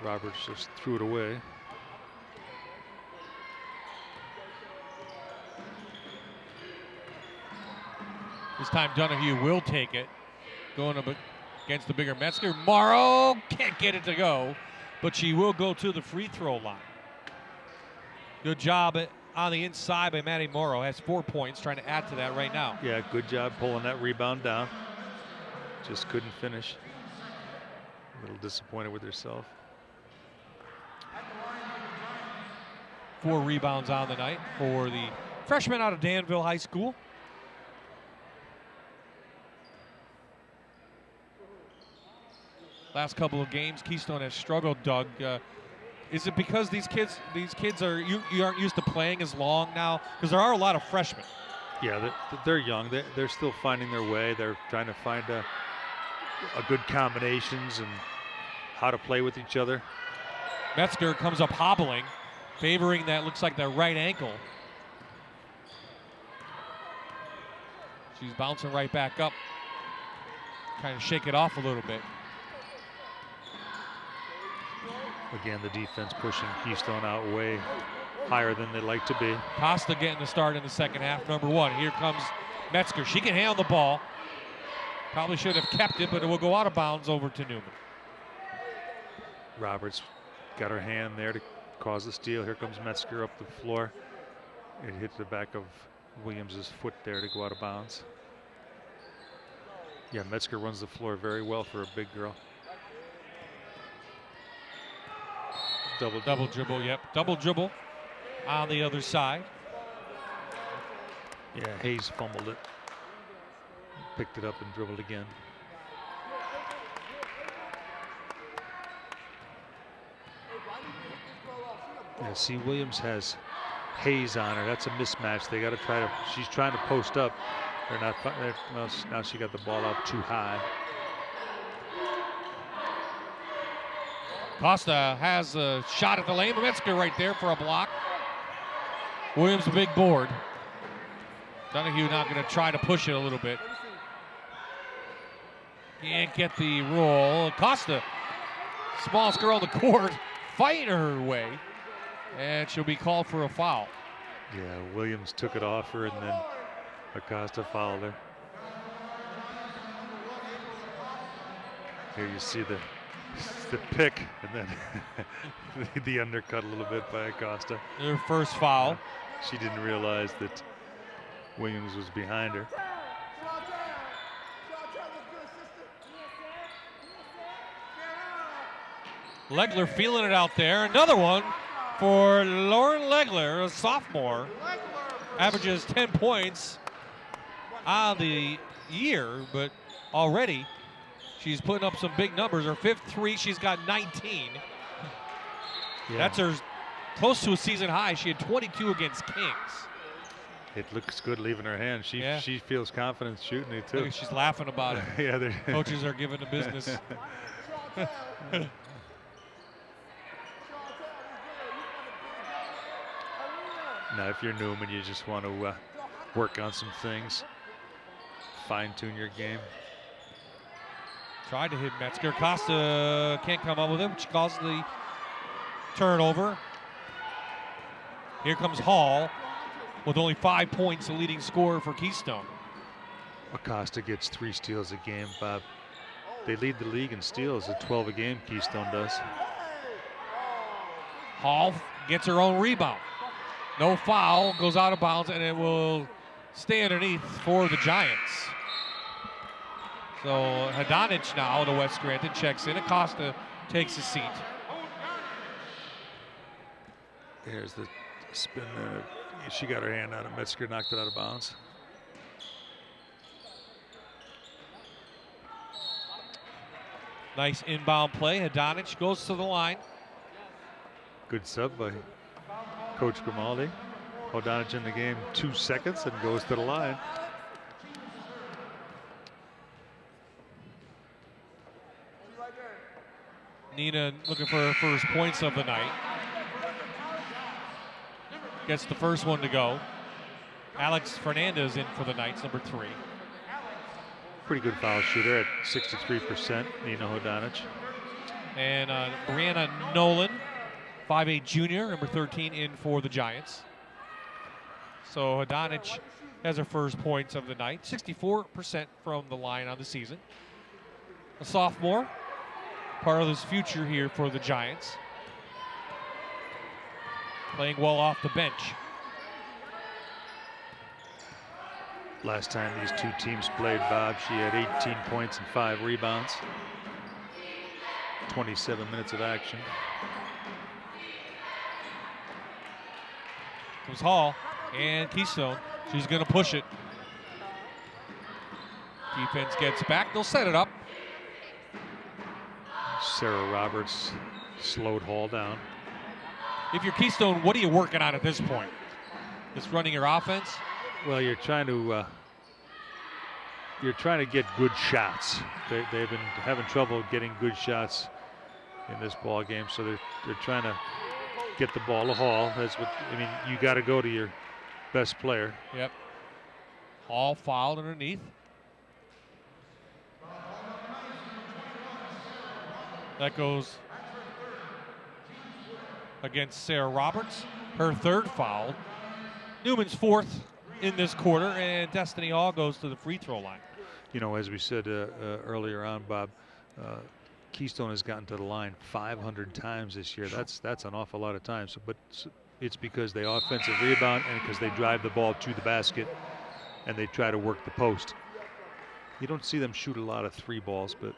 Roberts just threw it away. This time Donahue will take it. Going up against the bigger Metzger. Morrow can't get it to go, but she will go to the free throw line. Good job on the inside by Maddie Morrow. Has 4 points, trying to add to that right now. Yeah, good job pulling that rebound down. Just couldn't finish. A little disappointed with herself. 4 rebounds on the night for the freshman out of Danville High School. Last couple of games, Keystone has struggled, Doug. Is it because these kids are you aren't used to playing as long now? Because there are a lot of freshmen. Yeah, they're young. They're still finding their way. They're trying to find a good combinations and how to play with each other. Metzger comes up hobbling, favoring that looks like their right ankle. She's bouncing right back up, trying to shake it off a little bit. Again, the defense pushing Keystone out way higher than they'd like to be. Costa getting the start in the second half, number 1. Here comes Metzger. She can handle the ball. Probably should have kept it, but it will go out of bounds over to Neumann. Roberts got her hand there to cause the steal. Here comes Metzger up the floor. It hit the back of Williams' foot there to go out of bounds. Yeah, Metzger runs the floor very well for a big girl. Double dribble, yep. Double dribble on the other side. Yeah, Hayes fumbled it. Picked it up and dribbled again. Yeah, see, Williams has Hayes on her. That's a mismatch. They got to try to. She's trying to post up. They're not. Well, now she got the ball up too high. Costa has a shot at the lane. Metzger right there for a block. Williams a big board. Donahue not going to try to push it a little bit. Can't get the roll. Costa, smallest girl on the court, fighting her way. And she'll be called for a foul. Yeah, Williams took it off her and then Acosta fouled her. Here you see the pick and then the undercut a little bit by Acosta. Their first foul. She didn't realize that Williams was behind her. Legler feeling it out there. Another one for Lauren Legler, a sophomore. Averages 10 points on the year, but already she's putting up some big numbers. Her 5th 3, she's got 19. Yeah. That's her close to a season high. She had 22 against Kings. It looks good leaving her hand. She feels confident shooting it too. Look, she's laughing about it. Yeah, coaches are giving the business. Now, if you're Neumann, you just want to work on some things, fine-tune your game. Tried to hit Metzger. Costa can't come up with it, which causes the turnover. Here comes Hall with only 5 points, the leading scorer for Keystone. Acosta gets 3 steals a game, Bob. They lead the league in steals at 12 a game, Keystone does. Hall gets her own rebound. No foul, goes out of bounds, and it will stay underneath for the Giants. So Hadanic now to West Scranton checks in. Acosta takes his seat. Here's the spin. She got her hand out of Metzger, knocked it out of bounds. Nice inbound play. Hadanic goes to the line. Good sub by Coach Grimaldi. Hadanic in the game 2 seconds and goes to the line. Nina looking for her first points of the night. Gets the first one to go. Alex Fernandez in for the Knights, number 3. Pretty good foul shooter at 63%, Nina Hadanic. And Brianna Nolan, 5'8" junior, number 13, in for the Giants. So Hadanic has her first points of the night, 64% from the line on the season. A sophomore, part of this future here for the Giants. Playing well off the bench. Last time these 2 teams played, Bob, she had 18 points and 5 rebounds. 27 minutes of action. Comes Hall and Keystone. She's going to push it. Defense gets back. They'll set it up. Sarah Roberts slowed Hall down. If you're Keystone, what are you working on at this point? Just running your offense? Well, you're trying to get good shots. They've been having trouble getting good shots in this ball game, so they're trying to get the ball to Hall. That's what I mean. You got to go to your best player. Yep. Hall fouled underneath. That goes against Sarah Roberts, her 3rd foul. Newman's 4th in this quarter, and Destiny Hall goes to the free throw line. You know, as we said earlier on, Bob, Keystone has gotten to the line 500 times this year. That's an awful lot of times. But it's because they offensive rebound and because they drive the ball to the basket and they try to work the post. You don't see them shoot a lot of 3 balls, but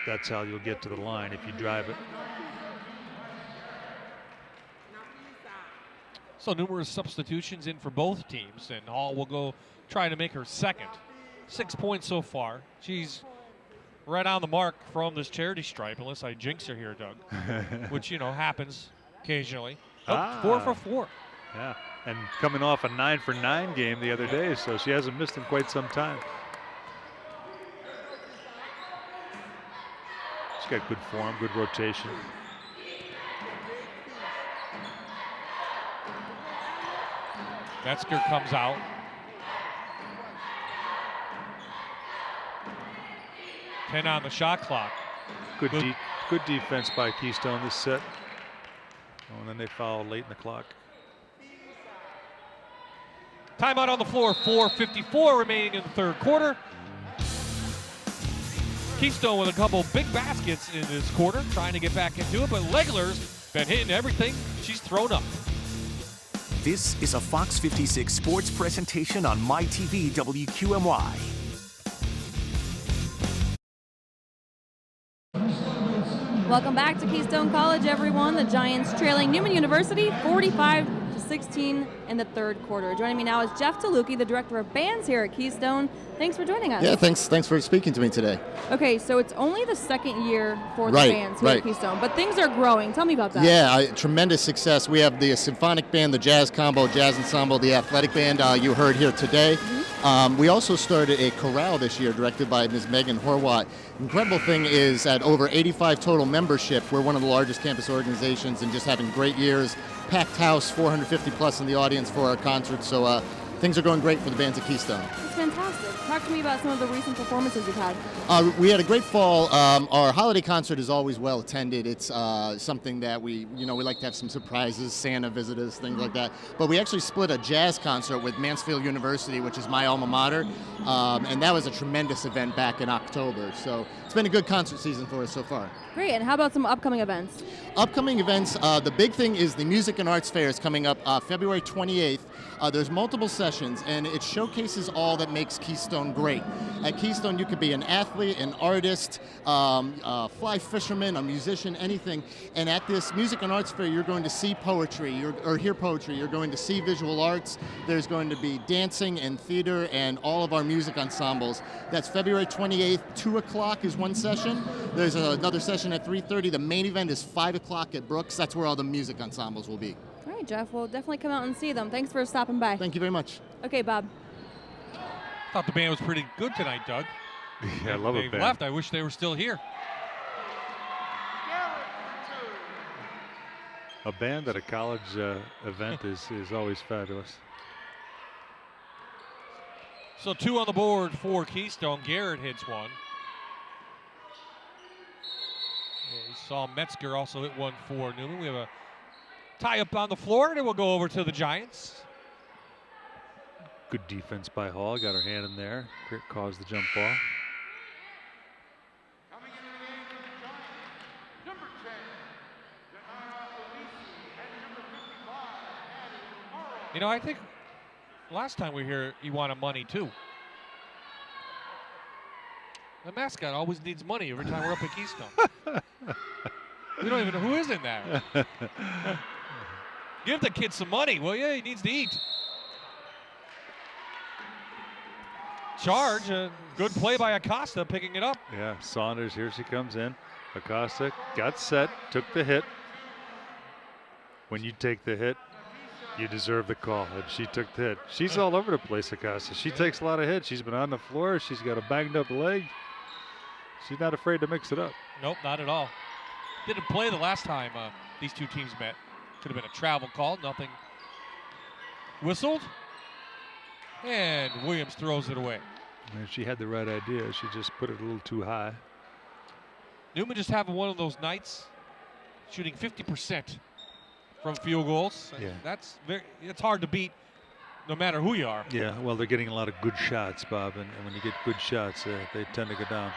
that's how you'll get to the line if you drive it. So numerous substitutions in for both teams, and Hall will go try to make her 2nd. 6 points so far. She's right on the mark from this charity stripe, unless I jinx her here, Doug, which, you know, happens occasionally. 4 for 4. Yeah, and coming off a 9 for 9 game the other day, so she hasn't missed in quite some time. She's got good form, good rotation. Metzger comes out. Ten on the shot clock. Good defense by Keystone this set. Oh, and then they foul late in the clock. Timeout on the floor, 4:54 remaining in the 3rd quarter. Keystone with a couple big baskets in this quarter, trying to get back into it, but Legler's been hitting everything she's thrown up. This is a Fox 56 sports presentation on MyTV WQMY. Welcome back to Keystone College, everyone. The Giants trailing Neumann University 45-16 in the 3rd quarter. Joining me now is Jeff DeLucchi, the director of bands here at Keystone. Thanks for joining us. Yeah, thanks for speaking to me today. Okay, so it's only the 2nd year for the bands here at Keystone, but things are growing. Tell me about that. Yeah, tremendous success. We have the symphonic band, the jazz combo, jazz ensemble, the athletic band you heard here today. We also started a chorale this year directed by Ms. Megan Horwat. Incredible thing is at over 85 total membership, we're one of the largest campus organizations and just having great years. Packed house, 450 plus in the audience for our concert. So things are going great for the bands at Keystone. That's fantastic. Talk to me about some of the recent performances you've had. We had a great fall. Our holiday concert is always well attended. It's something that we like to have some surprises, Santa visitors, things like that. But we actually split a jazz concert with Mansfield University, which is my alma mater, and that was a tremendous event back in October. So it's been a good concert season for us so far. Great, and how about some upcoming events? Upcoming events, the big thing is the Music and Arts Fair is coming up February 28th. There's multiple sessions, and it showcases all that makes Keystone great. At Keystone, you could be an athlete, an artist, a fly fisherman, a musician, anything. And at this Music and Arts Fair, you're going to see poetry, or hear poetry. You're going to see visual arts. There's going to be dancing and theater and all of our music ensembles. That's February 28th, 2 o'clock is one session. There's another session at 3:30. The main event is 5 o'clock at Brooks. That's where all the music ensembles will be. All right, Jeff, we'll definitely come out and see them. Thanks for stopping by. Thank you very much. Okay, Bob. Thought the band was pretty good tonight, Doug. Yeah, I love They've a band. left. I wish they were still here. A band at a college event is always fabulous. So 2 on the board for Keystone. Garrett hits one. Yeah, you saw Metzger also hit one for Neumann. We have a tie up on the floor, and it will go over to the Giants. Good defense by Hall. Got her hand in there. Caused the jump ball. You know, I think last time we were here, you wanted money too. The mascot always needs money every time we're up at Keystone. We don't even know who is in there. Give the kid some money, will you? He needs to eat. Charge, a good play by Acosta, picking it up. Yeah, Saunders, here she comes in. Acosta got set, took the hit. When you take the hit, you deserve the call, and she took the hit. She's all over the place, Acosta. She takes a lot of hits. She's been on the floor. She's got a banged up leg. She's not afraid to mix it up. Nope, not at all. Didn't play the last time these two teams met. Could have been a travel call, nothing whistled. And Williams throws it away. And she had the right idea. She just put it a little too high. Neumann just having one of those nights, shooting 50% from field goals. Yeah. It's hard to beat no matter who you are. Yeah, well, they're getting a lot of good shots, Bob, and when you get good shots, they tend to go down.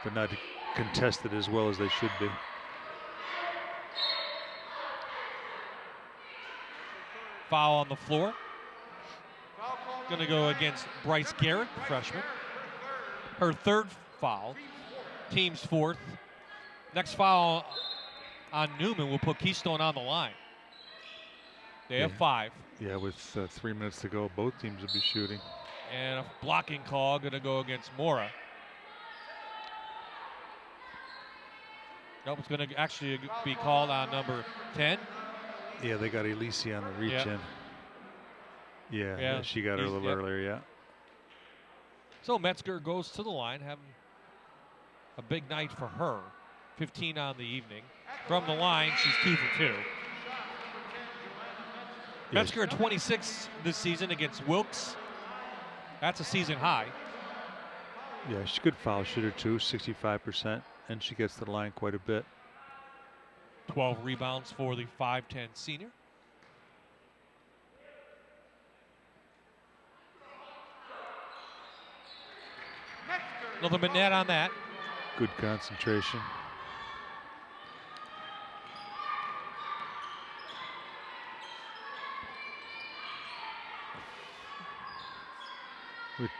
They're not contested as well as they should be. Foul on the floor. Going to go against Bryce Garrett, the freshman. Her third foul. Team's fourth. Next foul on Neumann will put Keystone on the line. They have 5. Yeah, with 3 minutes to go, both teams will be shooting. And a blocking call going to go against Mora. Nope, it's going to actually be called on number 10. Yeah, they got Elise on the reach in. Yeah, she got her a little earlier, yeah. So Metzger goes to the line, having a big night for her. 15 on the evening. From the line, she's 2 for 2. Metzger at 26 this season against Wilkes. That's a season high. Yeah, she's a good foul shooter too, 65%, and she gets to the line quite a bit. 12 rebounds for the 5'10 senior. Another minute on that. Good concentration.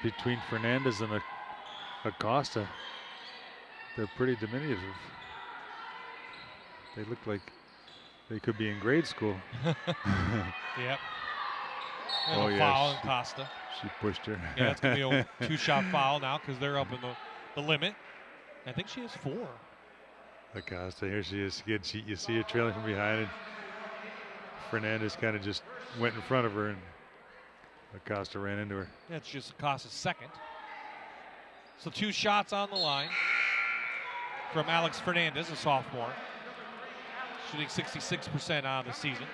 Between Fernandez and Acosta, they're pretty diminutive. They look like they could be in grade school. Yep. Oh, a foul on Acosta. She pushed her. Yeah, that's going to be a 2-shot foul now because they're up in the limit. I think she has 4. Acosta, here she is. Again, you see her trailing from behind, and Fernandez kind of just went in front of her, and Acosta ran into her. That's just Acosta's second. So 2 shots on the line from Alex Fernandez, a sophomore. Shooting 66% on the season.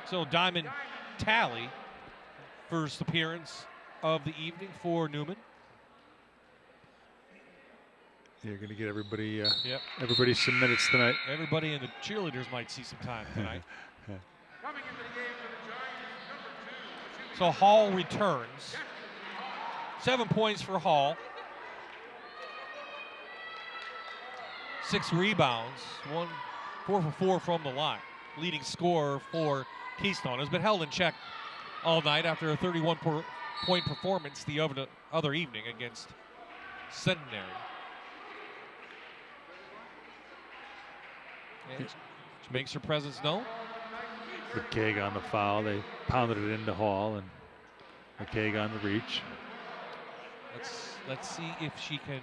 So Diamond tally First appearance of the evening for Neumann. You're going to get everybody, everybody some minutes tonight. Everybody and the cheerleaders might see some time tonight. So Hall returns. 7 points for Hall. 6 rebounds. 4 for 4 from the line. Leading scorer for Keystone. Has been held in check all night after a 31-point performance the other evening against Centenary. And she makes her presence known. McKaig on the foul. They pounded it into Hall, and McKaig on the reach. Let's see if she can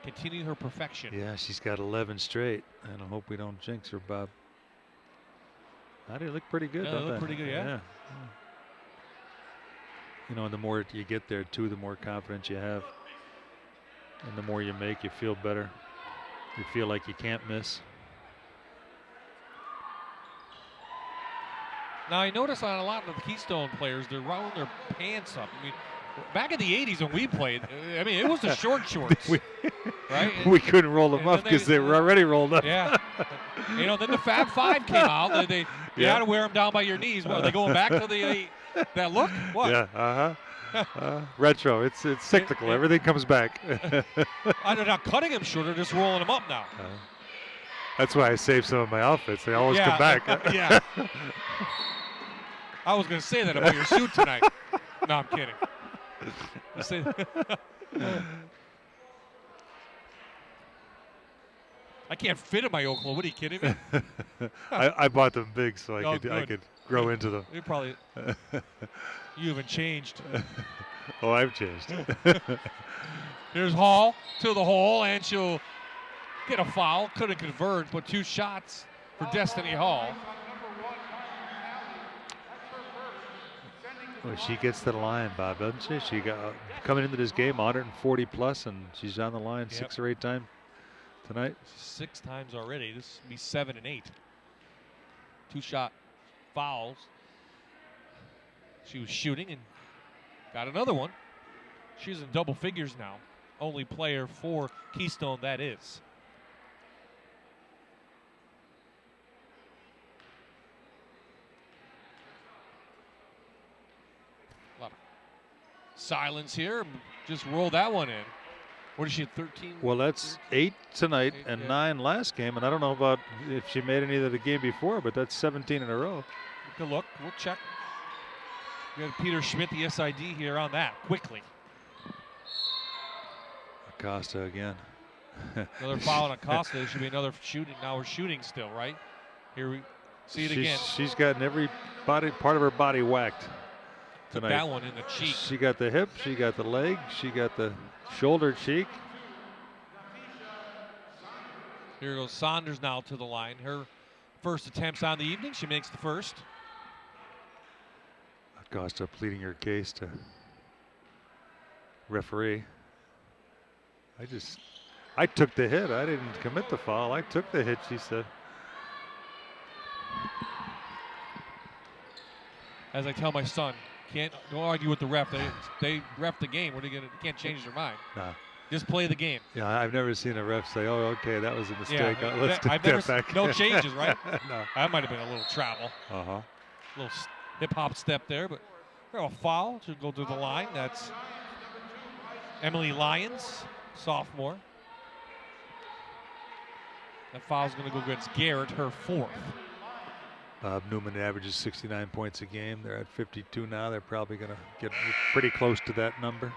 continue her perfection. Yeah, she's got 11 straight, and I hope we don't jinx her, Bob. They look pretty good, don't they? They look pretty good, yeah. You know, the more you get there, too, the more confidence you have. And the more you make, you feel better. You feel like you can't miss. Now, I notice on a lot of the Keystone players, they're rolling their pants up. I mean, back in the 80s when we played, I mean, it was the short shorts, right? We couldn't roll them up because they were already rolled up. Yeah. You know, then the Fab Five came out. They had to wear them down by your knees. What, are they going back to that look? What? Yeah, retro. It's cyclical. Everything comes back. They're not cutting them short. They're just rolling them up now. That's why I save some of my outfits. They always come back. Yeah. I was going to say that about your shoot tonight. No, I'm kidding. I can't fit in my old clothes. What are you kidding me? I bought them big so I could grow into them. You probably you haven't changed. Oh, I've changed. Here's Hall to the hole, and she'll get a foul. Couldn't convert, but 2 shots for Destiny Hall. Well, she gets to the line, Bob, doesn't she? She got coming into this game 140 plus, and she's on the line 6 or 8 times tonight. 6 times already. This will be 7 and 8. 2-shot fouls. She was shooting and got another one. She's in double figures now. Only player for Keystone that is. Silence here. Just roll that one in. What is she at 13? Well, that's 8 tonight and 9 last game, and I don't know about if she made any of the game before, but that's 17 in a row. Good look. We'll check. We got Peter Schmidt, the SID, here on that quickly. Acosta again. Another foul on Acosta. There should be another shooting. Now we're shooting still, right? Here we see it again. She's gotten every part of her body whacked tonight. Took that one in the cheek. She got the hip, she got the leg, she got the shoulder cheek. Here goes Saunders now to the line. Her first attempts on the evening. She makes the first. Acosta pleading her case to referee. I took the hit. I didn't commit the foul. I took the hit, she said. As I tell my son, don't argue with the ref. They ref the game. What are you gonna? You can't change their mind. Nah. Just play the game. Yeah, I've never seen a ref say, "Oh, okay, that was a mistake. Yeah, Let's take that back." No changes, right? No. That might have been a little travel. Uh-huh. A little hip-hop step there, but a foul to go to the line. That's Emily Lyons, sophomore. That foul's going to go against Garrett, her 4th. Neumann averages 69 points a game. They're at 52 now. They're probably going to get pretty close to that number.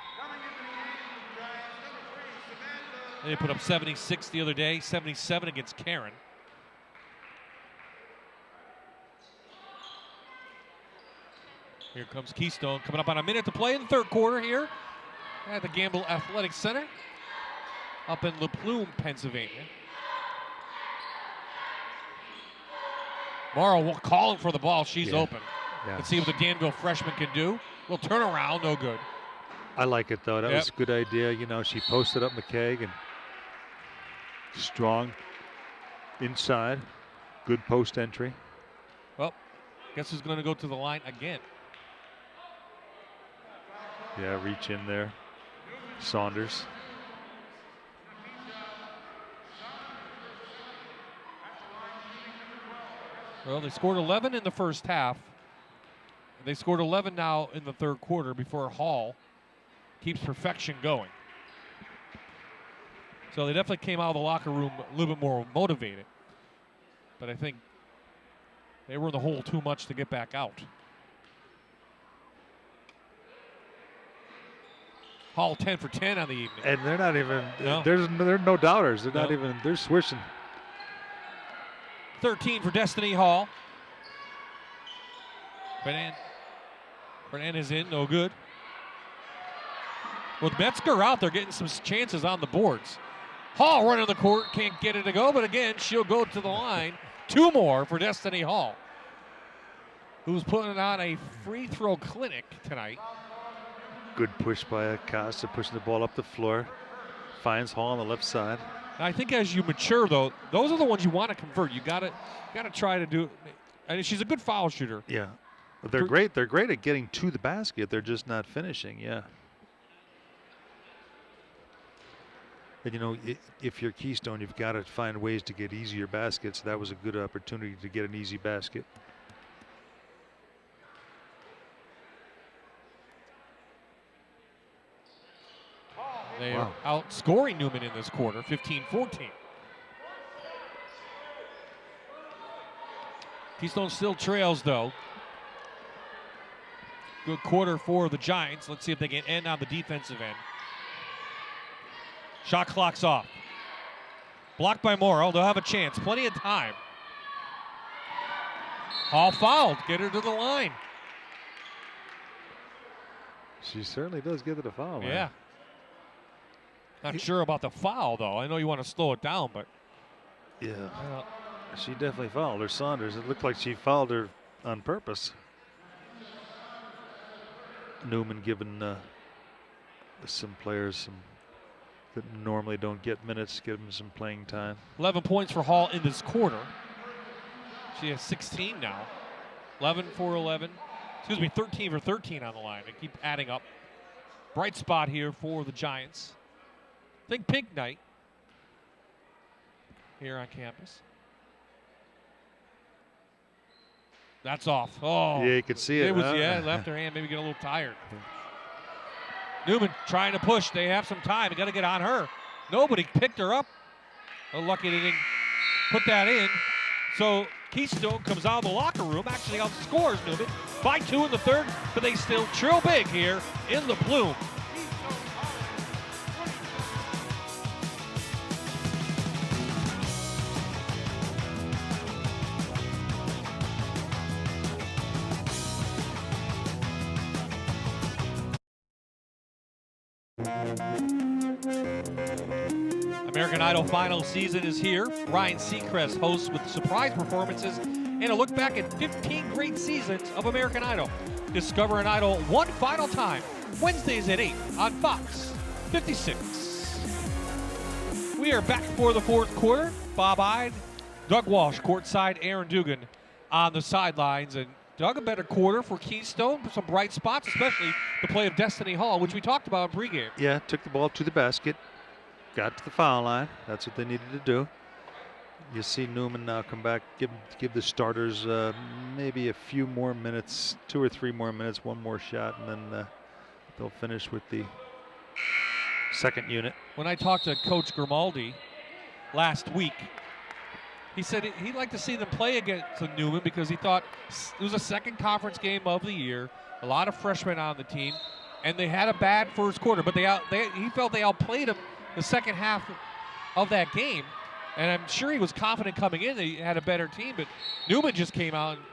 They put up 76 the other day, 77 against Karen. Here comes Keystone, coming up on a minute to play in the 3rd quarter here at the Gamble Athletic Center up in La Plume, Pennsylvania. Morrow calling for the ball. She's open. Yeah. Let's see what the Danville freshman can do. Little turnaround, no good. I like it, though. That was a good idea. You know, she posted up McKaig and strong inside. Good post entry. Well, guess who's going to go to the line again? Yeah, reach in there. Saunders. Well, they scored 11 in the first half. They scored 11 now in the third quarter before Hall keeps perfection going. So they definitely came out of the locker room a little bit more motivated. But I think they were in the hole too much to get back out. Hall 10 for 10 on the evening. And they're not even, No. there's no doubters. They're not No. even, they're swishing. 13 for Destiny Hall. Fernandez in, no good. With Metzger out there getting some chances on the boards. Hall running the court, can't get it to go, but again, she'll go to the line. 2 more for Destiny Hall, who's putting on a free throw clinic tonight. Good push by Acosta, pushing the ball up the floor. Finds Hall on the left side. I think as you mature, though, those are the ones you want to convert. You gotta try to do. And she's a good foul shooter. Yeah, but they're great. They're great at getting to the basket. They're just not finishing. Yeah. And you know, if you're Keystone, you've got to find ways to get easier baskets. That was a good opportunity to get an easy basket. They are outscoring Neumann in this quarter, 15-14. Keystone still trails, though. Good quarter for the Giants. Let's see if they can end on the defensive end. Shot clock's off. Blocked by Morrow. They'll have a chance. Plenty of time. Hall fouled. Get her to the line. She certainly does get to the foul line. Yeah. Not sure about the foul, though. I know you want to slow it down, but. Yeah. She definitely fouled her, Saunders. It looked like she fouled her on purpose. Neumann giving some players that normally don't get minutes, give them some playing time. 11 points for Hall in this quarter. She has 16 now. 11 for 11. Excuse me, 13 for 13 on the line. They keep adding up. Bright spot here for the Giants. Think pink night here on campus. That's off. Oh, yeah, you could see it. It was, yeah, left her hand, maybe get a little tired. Neumann trying to push. They have some time. They got to get on her. Nobody picked her up. Oh, lucky they didn't put that in. So Keystone comes out of the locker room, actually outscores Neumann by 2 in the third, but they still trail big here in the Bloom. American Idol final season is here. Ryan Seacrest hosts with surprise performances and a look back at 15 great seasons of American Idol. Discover an idol one final time, Wednesdays at 8 on Fox 56. We are back for the fourth quarter. Bob Ide, Doug Walsh courtside, Aaron Dugan on the sidelines. And Doug, a better quarter for Keystone. Some bright spots, especially the play of Destiny Hall, which we talked about in pregame. Yeah, took the ball to the basket, got to the foul line. That's what they needed to do. You see Neumann now come back, give the starters maybe a few more minutes, 2 or 3 more minutes, one more shot, and then they'll finish with the second unit. When I talked to Coach Grimaldi last week, he said he'd like to see them play against Neumann because he thought it was a second conference game of the year, a lot of freshmen on the team, and they had a bad first quarter, but he felt they outplayed them the second half of that game. And I'm sure he was confident coming in. They had a better team, but Neumann just came out and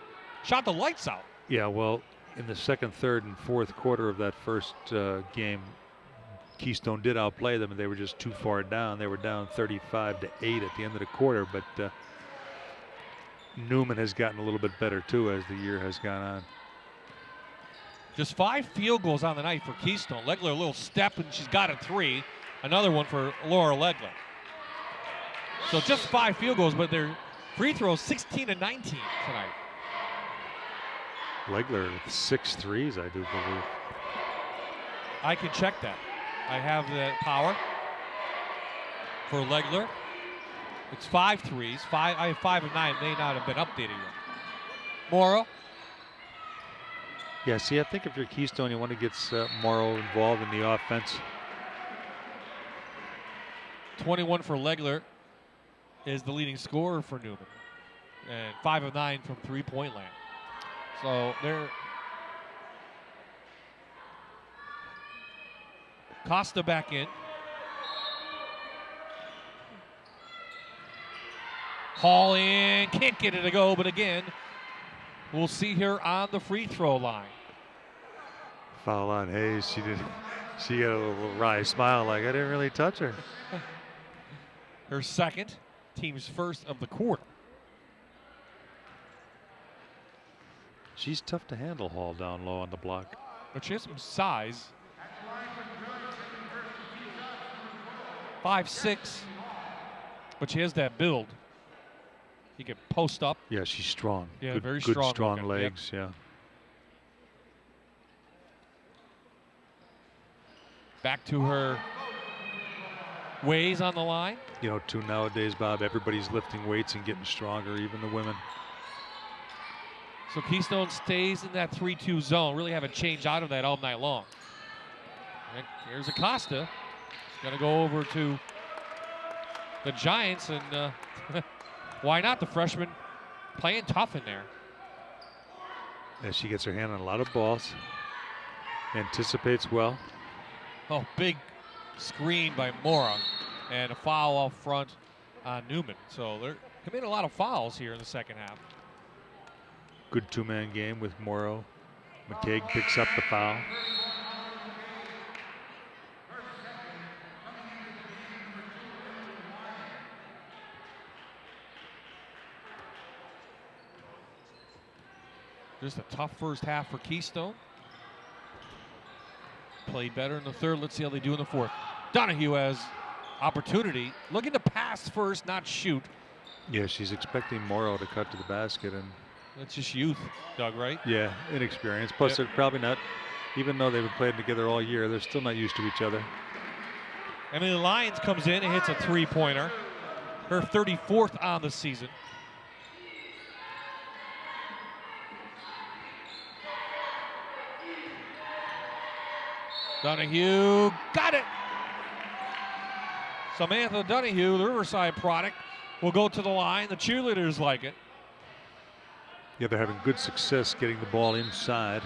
shot the lights out. Yeah, well, in the second, third, and fourth quarter of that first game, Keystone did outplay them, and they were just too far down. They were down 35-8 at the end of the quarter, but Neumann has gotten a little bit better, too, as the year has gone on. Just 5 field goals on the night for Keystone. Legler, a little step, and she's got a 3. Another one for Laura Legler. So just 5 field goals, but their free throws 16 and 19 tonight. Legler with 6 threes, I do believe. I can check that. I have the power for Legler. It's 5 threes. I have 5 of 9. May not have been updated yet. Morrow. Yeah, see, I think if you're Keystone, you want to get Morrow involved in the offense. 21 for Legler is the leading scorer for Neumann. And 5 of 9 from three-point land. So they're Costa back in. Hall in, can't get it to go, but again, we'll see her on the free throw line. Foul on Hayes. She got a little wry smile like, I didn't really touch her. Her second, team's first of the quarter. She's tough to handle, Hall, down low on the block. But she has some size. 5'6", but she has that build. He can post up. Yeah, she's strong. Yeah, good, very good, strong. strong legs, yep. Yeah. Back to her ways on the line. You know, too, nowadays, Bob, everybody's lifting weights and getting stronger, even the women. So Keystone stays in that 3-2 zone. Really haven't changed out of that all night long. And here's Acosta. He's going to go over to the Giants, and why not? The freshman playing tough in there. As she gets her hand on a lot of balls, anticipates well. Oh, big screen by Mora, and a foul up front on Neumann. So they're committing a lot of fouls here in the second half. Good two-man game with Morrow. McCaig picks up the foul. Just a tough first half for Keystone. Played better in the third. Let's see how they do in the fourth. Donahue has opportunity. Looking to pass first, not shoot. Yeah, she's expecting Morrow to cut to the basket, and that's just youth, Doug, right? Yeah, inexperience. Plus, they're probably not, even though they've been playing together all year, they're still not used to each other. Emily Lyons comes in and hits a three-pointer. Her 34th on the season. Donahue got it. Samantha Donahue, the Riverside product, will go to the line. The cheerleaders like it. Yeah, they're having good success getting the ball inside.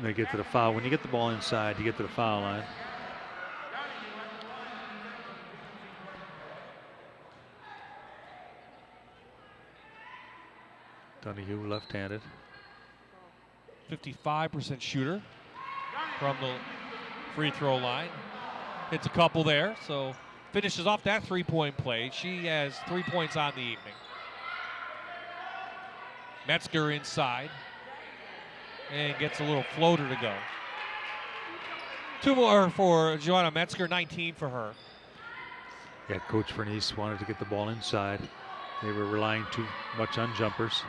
They get to the foul. When you get the ball inside, you get to the foul line. Donahue left-handed. 55% shooter from the free throw line. Hits a couple there, so finishes off that three-point play. She has 3 points on the evening. Metzger inside and gets a little floater to go. 2 more for Joanna Metzger, 19 for her. Yeah, Coach Vernice wanted to get the ball inside. They were relying too much on jumpers.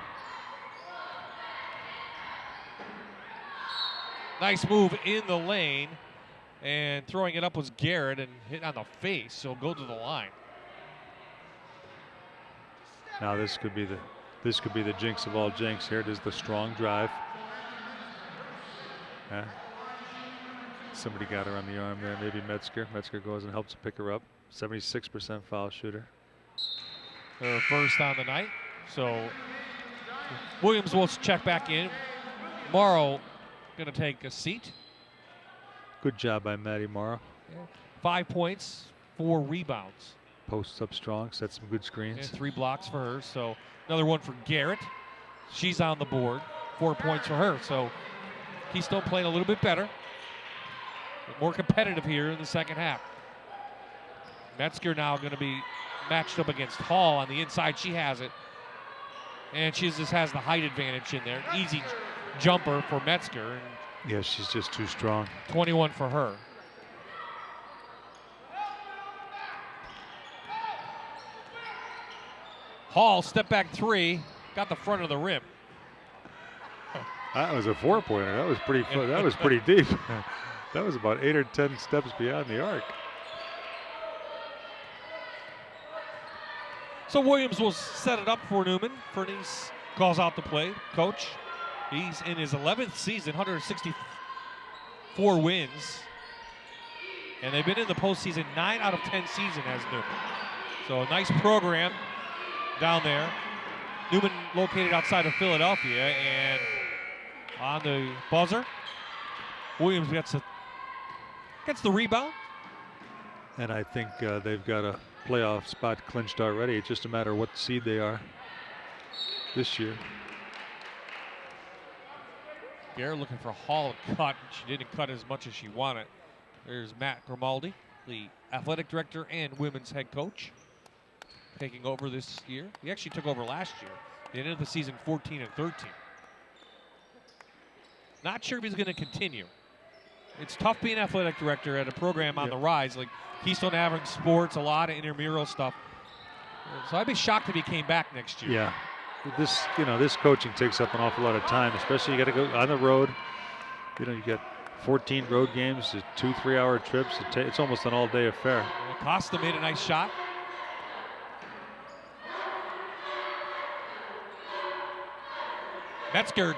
Nice move in the lane, and throwing it up was Garrett and hit on the face, so go to the line. Now this could be the jinx of all jinx. Here it is, the strong drive. Somebody got her on the arm there, maybe Metzger. Metzger goes and helps pick her up. 76% foul shooter. Her first on the night. So Williams will check back in. Morrow going to take a seat. Good job by Maddie Morrow. 5 points, 4 rebounds. Posts up strong, set some good screens. And 3 blocks for her. So another one for Garrett. She's on the board. 4 points for her. So Keystone playing a little bit better. More competitive here in the second half. Metzger now going to be matched up against Hall on the inside. She has it. And she just has the height advantage in there. Easy jumper for Metzger. And yeah, she's just too strong. 21 for her. Hall, step back 3. Got the front of the rim. That was a 4-pointer. That was pretty fun. That was pretty deep. That was about 8 or 10 steps beyond the arc. So Williams will set it up for Neumann. Furniss calls out the play. Coach, he's in his 11th season, 164 wins. And they've been in the postseason 9 out of 10 seasons as Neumann. So a nice program down there. Neumann located outside of Philadelphia, and on the buzzer, Williams gets the rebound. And I think they've got a playoff spot clinched already. It's just a matter of what seed they are this year. Garrett looking for Hall to cut. She didn't cut as much as she wanted. There's Matt Grimaldi, the athletic director and women's head coach, taking over this year. He actually took over last year. They ended the season 14 and 13. Not sure if he's going to continue. It's tough being athletic director at a program on the rise, like Keystone having sports, a lot of intramural stuff. So I'd be shocked if he came back next year. Yeah, this coaching takes up an awful lot of time, especially you got to go on the road. You get 14 road games, 2-3 hour trips. It's almost an all-day affair. Well, Costa made a nice shot. Metzger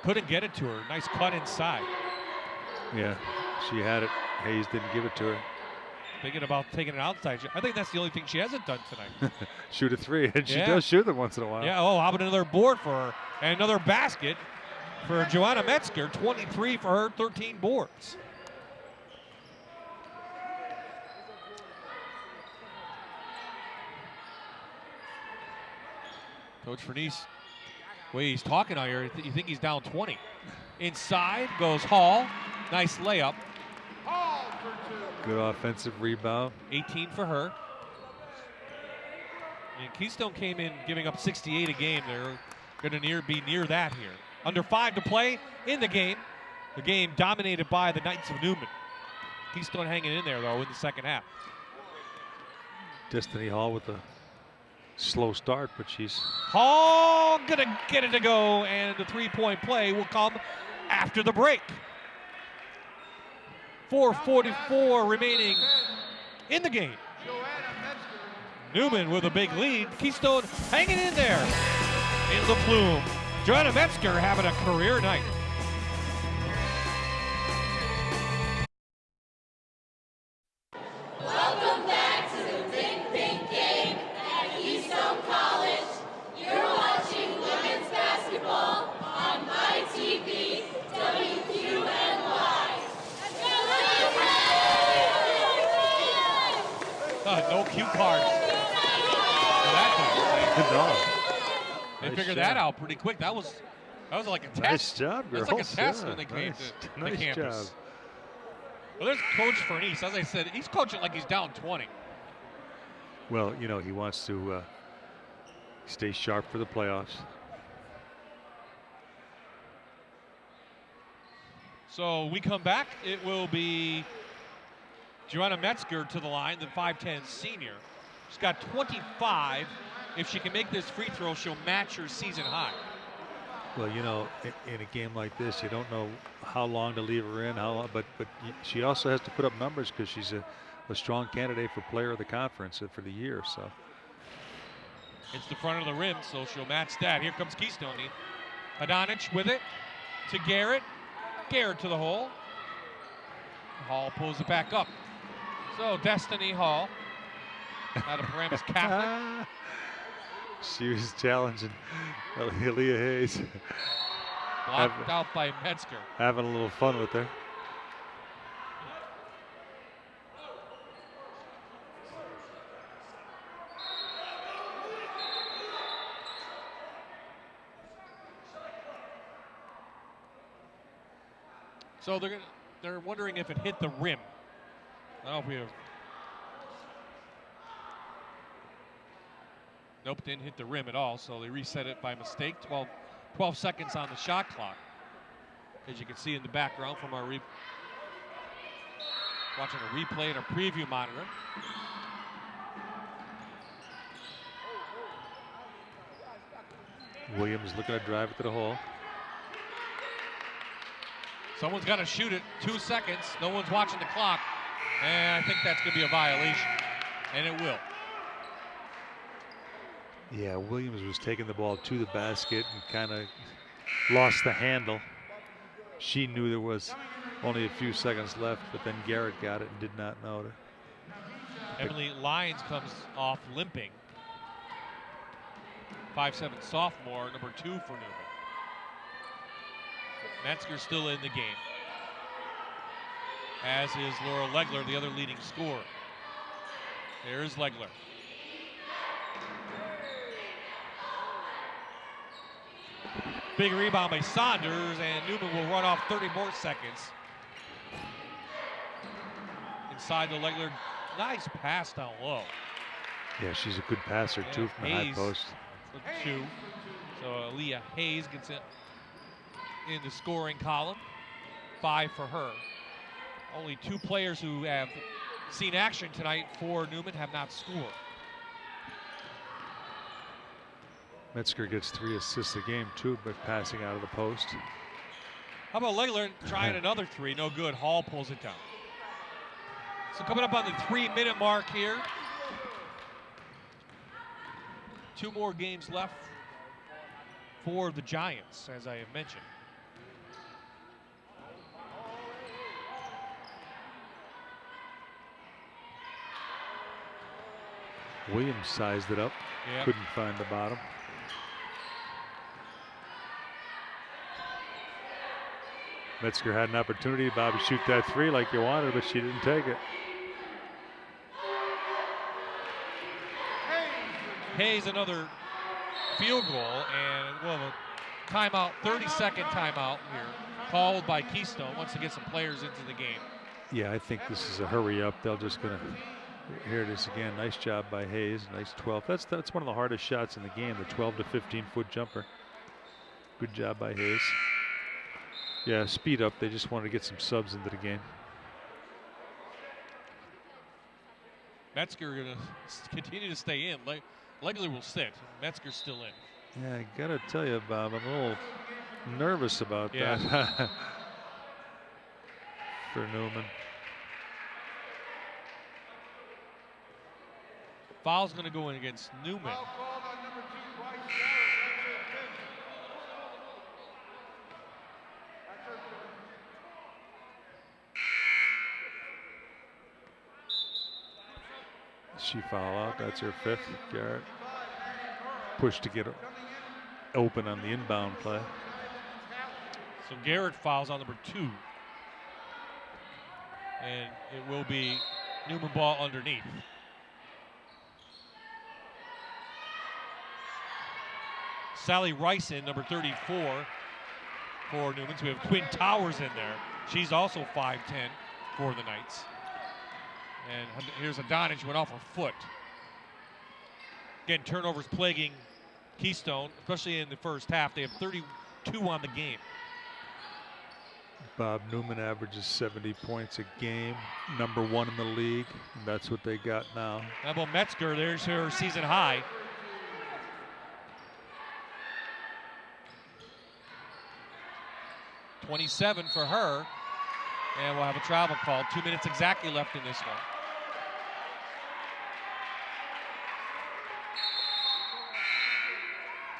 couldn't get it to her. Nice cut inside. Yeah, she had it. Hayes didn't give it to her. Thinking about taking it outside. I think that's the only thing she hasn't done tonight. Shoot a 3, and she does shoot them once in a while. Yeah, how about another board for her? And another basket for Joanna Metzger, 23 for her, 13 boards. Coach Furniss, the way he's talking out here, you think he's down 20. Inside goes Hall. Nice layup. Good offensive rebound. 18 for her. And Keystone came in giving up 68 a game. They're going to be near that here. Under 5 to play in the game. The game dominated by the Knights of Neumann. Keystone hanging in there, though, in the second half. Destiny Hall with a slow start, but she's... Hall gonna get it to go, and the three-point play will come after the break. 4:44 remaining in the game. Neumann with a big lead. Keystone hanging in there in the plume. Joanna Metzger having a career night. Welcome back to the Think Pink game at Keystone College. You're watching women's basketball on my TV, WQNY. No cue cards. They figured that out pretty quick. That was like a test. Nice job, girls. That's like a test when they came to nice the campus. Job. Well, there's Coach Furniss. As I said, he's coaching like he's down 20. Well, he wants to stay sharp for the playoffs. So we come back. It will be Joanna Metzger to the line, the 5'10 senior. She's got 25. If she can make this free throw, she'll match her season high. Well, in a game like this, you don't know how long to leave her in, but she also has to put up numbers because she's a strong candidate for player of the conference for the year. So it's the front of the rim, so she'll match that. Here comes Keystone. Hadonich with it to Garrett. Garrett to the hole. Hall pulls it back up. So Destiny Hall out of Paramus Catholic. She was challenging Aaliyah Hayes. Blocked out by Metzger. Having a little fun with her. So they're wondering if it hit the rim. I don't know if we have. Nope, didn't hit the rim at all, so they reset it by mistake. 12 seconds on the shot clock. As you can see in the background from our watching a replay and a preview monitor. Williams looking to drive it to the hole. Someone's got to shoot it. 2 seconds. No one's watching the clock. And I think that's going to be a violation. And it will. Yeah, Williams was taking the ball to the basket and kind of lost the handle. She knew there was only a few seconds left, but then Garrett got it and did not know it. Emily Lyons comes off limping. 5'7" sophomore, number 2 for Neumann. Metzger's still in the game, as is Laura Legler, the other leading scorer. There's Legler. Big rebound by Saunders, and Neumann will run off 30 more seconds. Inside the Legler, nice pass down low. Yeah, she's a good passer too from the high post. For 2. So Aaliyah Hayes gets in the scoring column. 5 for her. Only 2 players who have seen action tonight for Neumann have not scored. Metzger gets 3 assists a game too, but passing out of the post. How about Legler trying another 3? No good. Hall pulls it down. So coming up on the 3-minute mark here. 2 more games left for the Giants, as I have mentioned. Williams sized it up. Yep. Couldn't find the bottom. Metzger had an opportunity to Bobby shoot that 3 like you wanted, but she didn't take it. Hayes another field goal, and we'll have a timeout, 30-second timeout here, called by Keystone. Wants to get some players into the game. Yeah, I think this is a hurry up. They're just gonna. Here it is again. Nice job by Hayes. Nice 12. That's one of the hardest shots in the game. The 12 to 15-foot jumper. Good job by Hayes. Yeah, speed up. They just wanted to get some subs into the game. Metzger going to continue to stay in. Legler will sit. Metzger's still in. Yeah, I gotta tell you, Bob, I'm a little nervous about that for Neumann. Foul's going to go in against Neumann. She foul out. That's her 5th. Garrett pushed to get open on the inbound play. So Garrett fouls on number 2. And it will be Neumann ball underneath. Sally Rice in, number 34 for Neumann. So we have Twin Towers in there. She's also 5'10" for the Knights. And here's Adonich, went off her foot. Again, turnovers plaguing Keystone, especially in the first half. They have 32 on the game. Bob, Neumann averages 70 points a game, number 1 in the league. And that's what they got now. How about Metzger? There's her season high. .27 for her. And we'll have a travel call. 2 minutes exactly left in this one.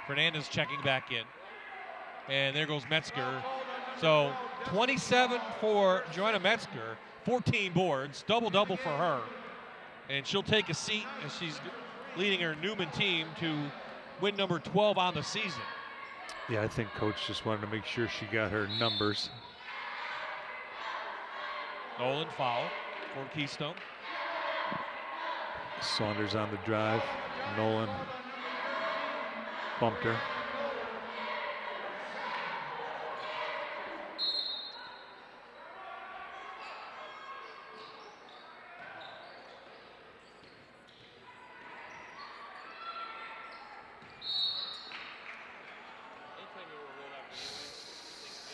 Fernandez checking back in. And there goes Metzger. So 27 for Joanna Metzger, 14 boards, double-double for her. And she'll take a seat as she's leading her Neumann team to win number 12 on the season. Yeah, I think Coach just wanted to make sure she got her numbers. Nolan foul for Keystone. Saunders on the drive. Nolan bumped her.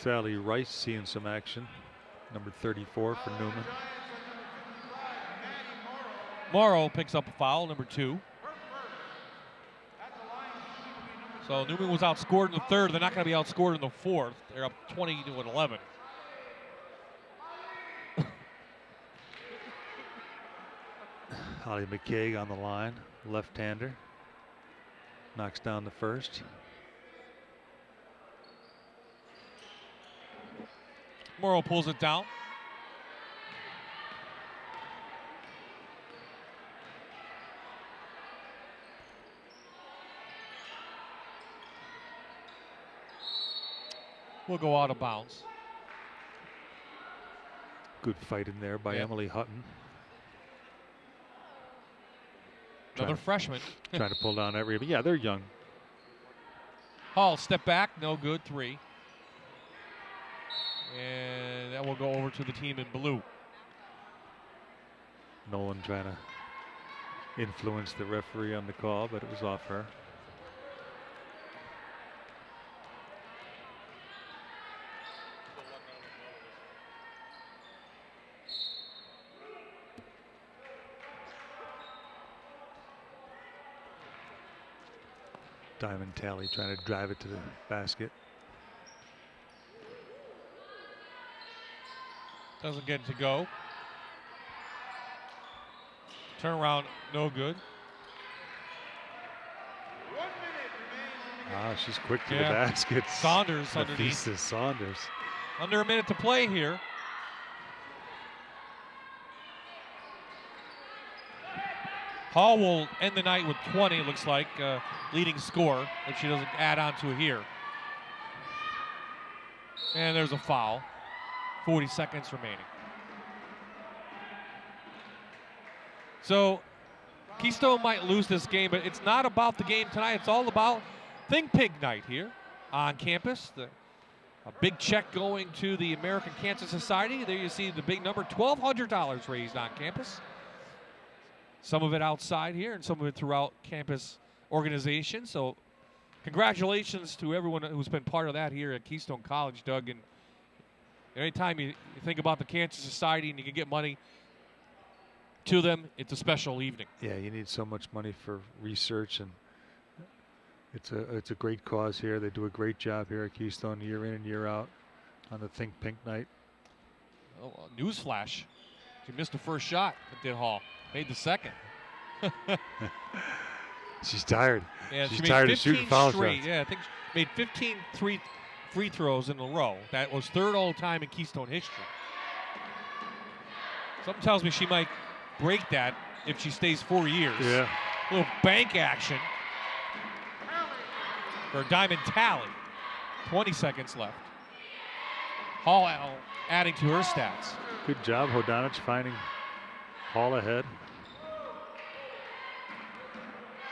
Sally Rice seeing some action. Number 34 for Neumann. Morrow picks up a foul, number 2. So Neumann was outscored in the 3rd. They're not going to be outscored in the 4th. They're up 20 to 11. Holly McCaig on the line, left-hander. Knocks down the first. Morrow pulls it down. Will go out of bounds. Good fight in there by Emily Hutton. Another freshman. Trying to pull down every, but yeah, they're young. Hall, step back, no good, 3. And that will go over to the team in blue. Nolan trying to influence the referee on the call, but it was off her. Diamond Talley trying to drive it to the basket. Doesn't get it to go. Turnaround, no good. Ah, she's quick to the basket. Saunders underneath. Nafisa Saunders. Under a minute to play here. Hall will end the night with 20, it looks like, leading scorer, if she doesn't add on to it here. And there's a foul. 40 seconds remaining. So Keystone might lose this game, but it's not about the game tonight. It's all about Think Pink night here on campus. A big check going to the American Cancer Society. There you see the big number, $1,200 raised on campus. Some of it outside here and some of it throughout campus organization. So congratulations to everyone who's been part of that here at Keystone College, Doug. And anytime you think about the Cancer Society and you can get money to them, it's a special evening. Yeah, you need so much money for research, and it's a great cause here. They do a great job here at Keystone year in and year out on the Think Pink night. Oh, newsflash. She missed the first shot, did Hall. Made the second. She's tired. Yeah, she's she made tired of 15 shooting foul straight. shots. Yeah, I think she made 15 free throws in a row. That was third all time in Keystone history. Something tells me she might break that if she stays 4 years. Yeah. A little bank action for Diamond Talley. 20 seconds left. Hall adding to her stats. Good job, Hodonich, finding Hall ahead.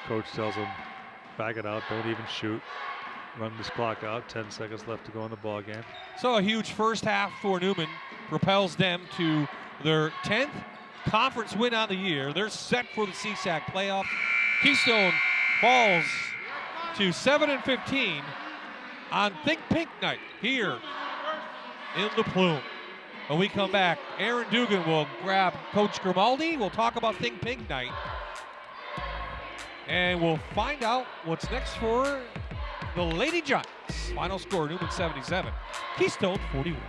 Coach tells him, back it out, don't even shoot. Run this clock out, 10 seconds left to go in the ball game. So a huge first half for Neumann propels them to their 10th conference win on the year. They're set for the CSAC playoff. Keystone falls to 7-15 on Think Pink night here in the Plume. When we come back, Aaron Dugan will grab Coach Grimaldi. We'll talk about Think Pink night. And we'll find out what's next for the Lady Giants. Final score, Neumann 77, Keystone 41.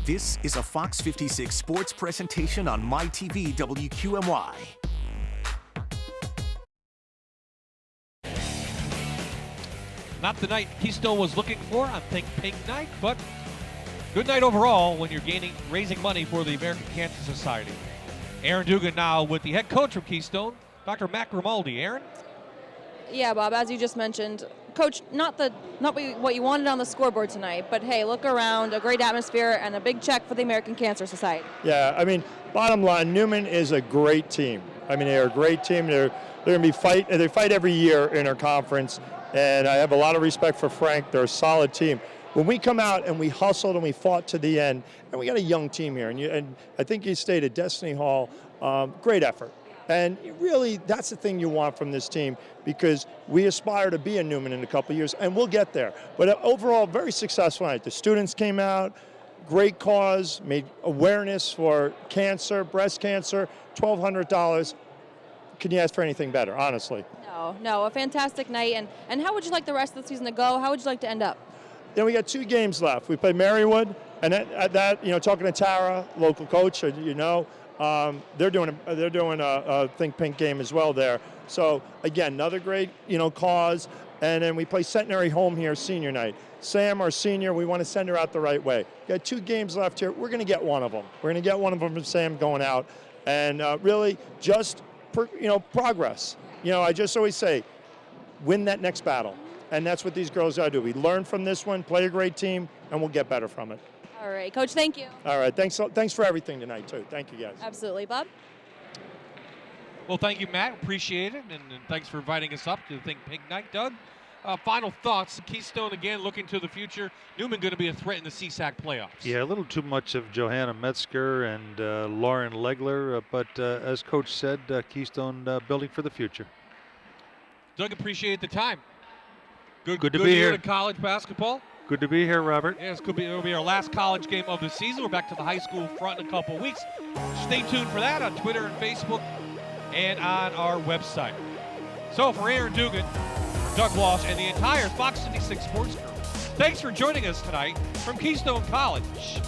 This is a Fox 56 sports presentation on MyTV WQMY. Not the night Keystone was looking for on Think Pink night, but good night overall when you're raising money for the American Cancer Society. Aaron Dugan now with the head coach from Keystone, Dr. Matt Grimaldi. Aaron? Yeah, Bob, as you just mentioned, Coach, not what you wanted on the scoreboard tonight, but hey, look around, a great atmosphere and a big check for the American Cancer Society. Yeah, I mean, bottom line, Neumann is a great team. I mean, they're a great team. They're going to be they fight every year in our conference, and I have a lot of respect for Frank. They're a solid team. When we come out and we hustled and we fought to the end, and we got a young team here, and I think you stayed at Destiny Hall, great effort. And really, that's the thing you want from this team, because we aspire to be a Neumann in a couple of years, and we'll get there. But overall, very successful night. The students came out, great cause, made awareness for cancer, breast cancer, $1,200. can you ask for anything better, honestly? No, a fantastic night. And how would you like the rest of the season to go? How would you like to end up? Then we got 2 games left. We play Marywood, and at that, talking to Tara, local coach, they're doing a Think Pink game as well there. So again, another great cause. And then we play Centenary home here senior night. Sam, our senior, we want to send her out the right way. Got 2 games left here. We're going to get one of them. We're going to get one of them from Sam going out, and really just progress. I just always say, win that next battle. And that's what these girls got to do. We learn from this one, play a great team, and we'll get better from it. All right, Coach, thank you. All right, thanks for everything tonight, too. Thank you, guys. Absolutely. Bob? Well, thank you, Matt. Appreciate it. And thanks for inviting us up to Think Pink Night. Doug, final thoughts. Keystone, again, looking to the future. Neumann going to be a threat in the CSAC playoffs. Yeah, a little too much of Johanna Metzger and Lauren Legler. But as Coach said, Keystone building for the future. Doug, appreciate the time. Good to be year here. In college basketball. Good to be here, Robert. Yes, it'll be our last college game of the season. We're back to the high school front in a couple of weeks. Stay tuned for that on Twitter and Facebook and on our website. So for Aaron Dugan, Doug Walsh, and the entire Fox 56 Sports crew, thanks for joining us tonight from Keystone College.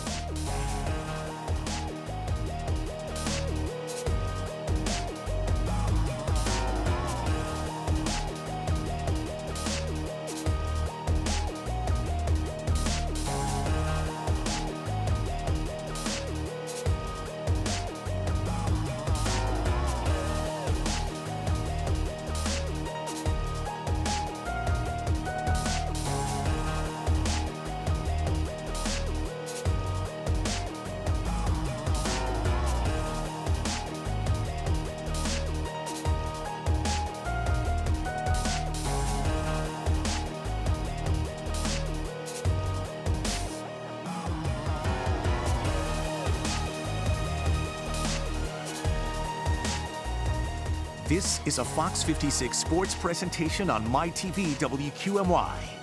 This is a Fox 56 sports presentation on MyTV WQMY.